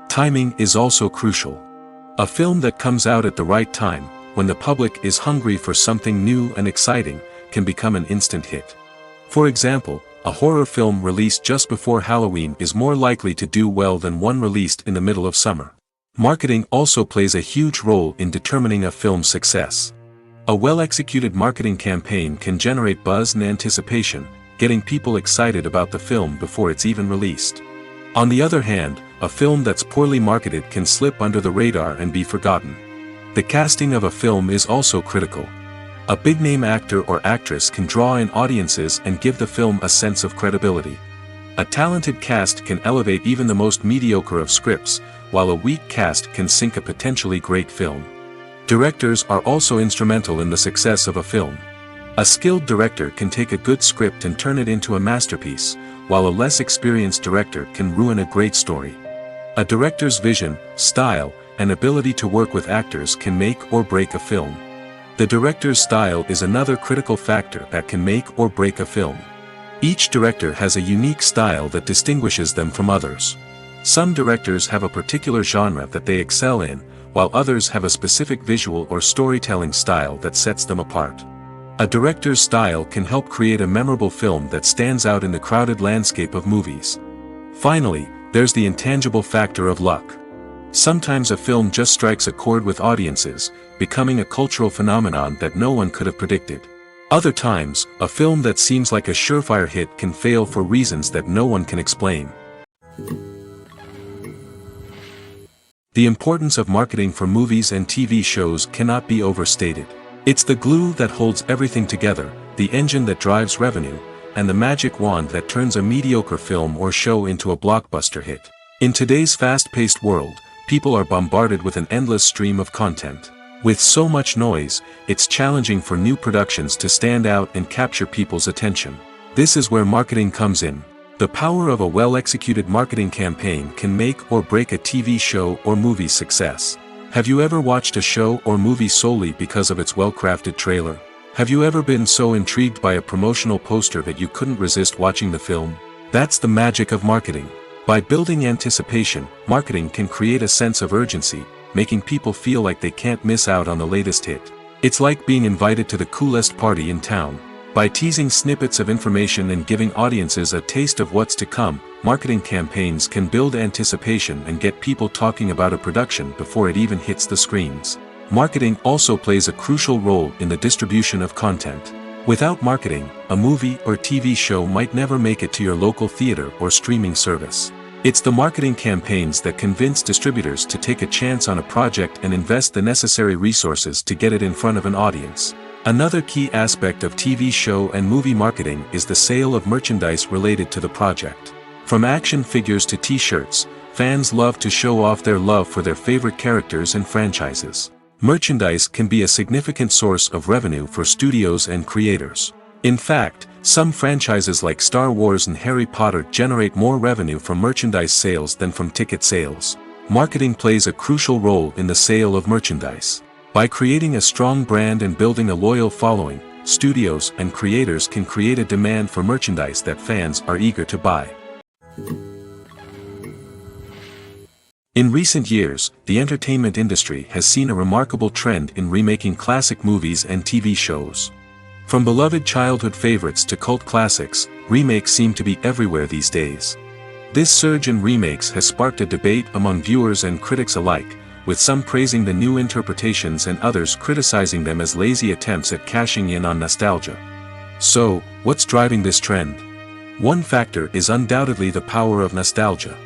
Timing is also crucial. A film that comes out at the right time, when the public is hungry for something new and exciting, can become an instant hit. For example, a horror film released just before Halloween is more likely to do well than one released in the middle of summer. Marketing also plays a huge role in determining a film's success. A well-executed marketing campaign can generate buzz and anticipation, getting people excited about the film before it's even released. On the other hand, a film that's poorly marketed can slip under the radar and be forgotten. The casting of a film is also critical. A big-name actor or actress can draw in audiences and give the film a sense of credibility. A talented cast can elevate even the most mediocre of scripts, while a weak cast can sink a potentially great film. Directors are also instrumental in the success of a film. A skilled director can take a good script and turn it into a masterpiece, while a less experienced director can ruin a great story. A director's vision, style, and ability to work with actors can make or break a film. The director's style is another critical factor that can make or break a film. Each director has a unique style that distinguishes them from others. Some directors have a particular genre that they excel in, while others have a specific visual or storytelling style that sets them apart. A director's style can help create a memorable film that stands out in the crowded landscape of movies. Finally, there's the intangible factor of luck. Sometimes a film just strikes a chord with audiences, becoming a cultural phenomenon that no one could have predicted. Other times, a film that seems like a surefire hit can fail for reasons that no one can explain. The importance of marketing for movies and TV shows cannot be overstated. It's the glue that holds everything together, the engine that drives revenue, and the magic wand that turns a mediocre film or show into a blockbuster hit. In today's fast-paced world, people are bombarded with an endless stream of content. With so much noise, it's challenging for new productions to stand out and capture people's attention. This is where marketing comes in. The power of a well-executed marketing campaign can make or break a TV show or movie's success. Have you ever watched a show or movie solely because of its well-crafted trailer? Have you ever been so intrigued by a promotional poster that you couldn't resist watching the film? That's the magic of marketing. By building anticipation, marketing can create a sense of urgency, making people feel like they can't miss out on the latest hit. It's like being invited to the coolest party in town. By teasing snippets of information and giving audiences a taste of what's to come, marketing campaigns can build anticipation and get people talking about a production before it even hits the screens. Marketing also plays a crucial role in the distribution of content. Without marketing, a movie or TV show might never make it to your local theater or streaming service. It's the marketing campaigns that convince distributors to take a chance on a project and invest the necessary resources to get it in front of an audience. Another key aspect of TV show and movie marketing is the sale of merchandise related to the project. From action figures to t-shirts, fans love to show off their love for their favorite characters and franchises. Merchandise can be a significant source of revenue for studios and creators. In fact, some franchises like Star Wars and Harry Potter generate more revenue from merchandise sales than from ticket sales. Marketing plays a crucial role in the sale of merchandise. By creating a strong brand and building a loyal following, studios and creators can create a demand for merchandise that fans are eager to buy. In recent years, the entertainment industry has seen a remarkable trend in remaking classic movies and TV shows. From beloved childhood favorites to cult classics, remakes seem to be everywhere these days. This surge in remakes has sparked a debate among viewers and critics alike, with some praising the new interpretations and others criticizing them as lazy attempts at cashing in on nostalgia. So, what's driving this trend? One factor is undoubtedly the power of nostalgia.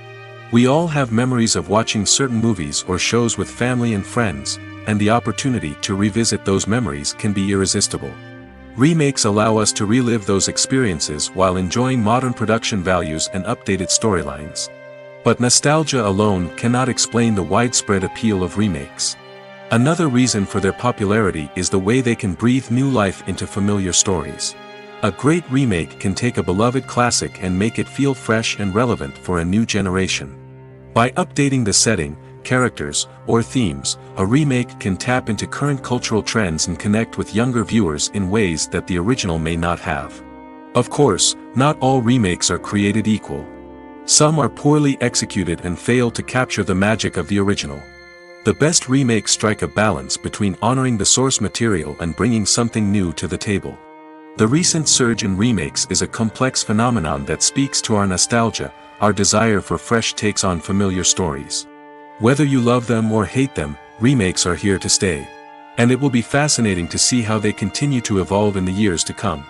We all have memories of watching certain movies or shows with family and friends, and the opportunity to revisit those memories can be irresistible. Remakes allow us to relive those experiences while enjoying modern production values and updated storylines. But nostalgia alone cannot explain the widespread appeal of remakes. Another reason for their popularity is the way they can breathe new life into familiar stories. A great remake can take a beloved classic and make it feel fresh and relevant for a new generation. By updating the setting, characters, or themes, a remake can tap into current cultural trends and connect with younger viewers in ways that the original may not have. Of course, not all remakes are created equal. Some are poorly executed and fail to capture the magic of the original. The best remakes strike a balance between honoring the source material and bringing something new to the table. The recent surge in remakes is a complex phenomenon that speaks to our nostalgia, our desire for fresh takes on familiar stories. Whether you love them or hate them, remakes are here to stay. And it will be fascinating to see how they continue to evolve in the years to come.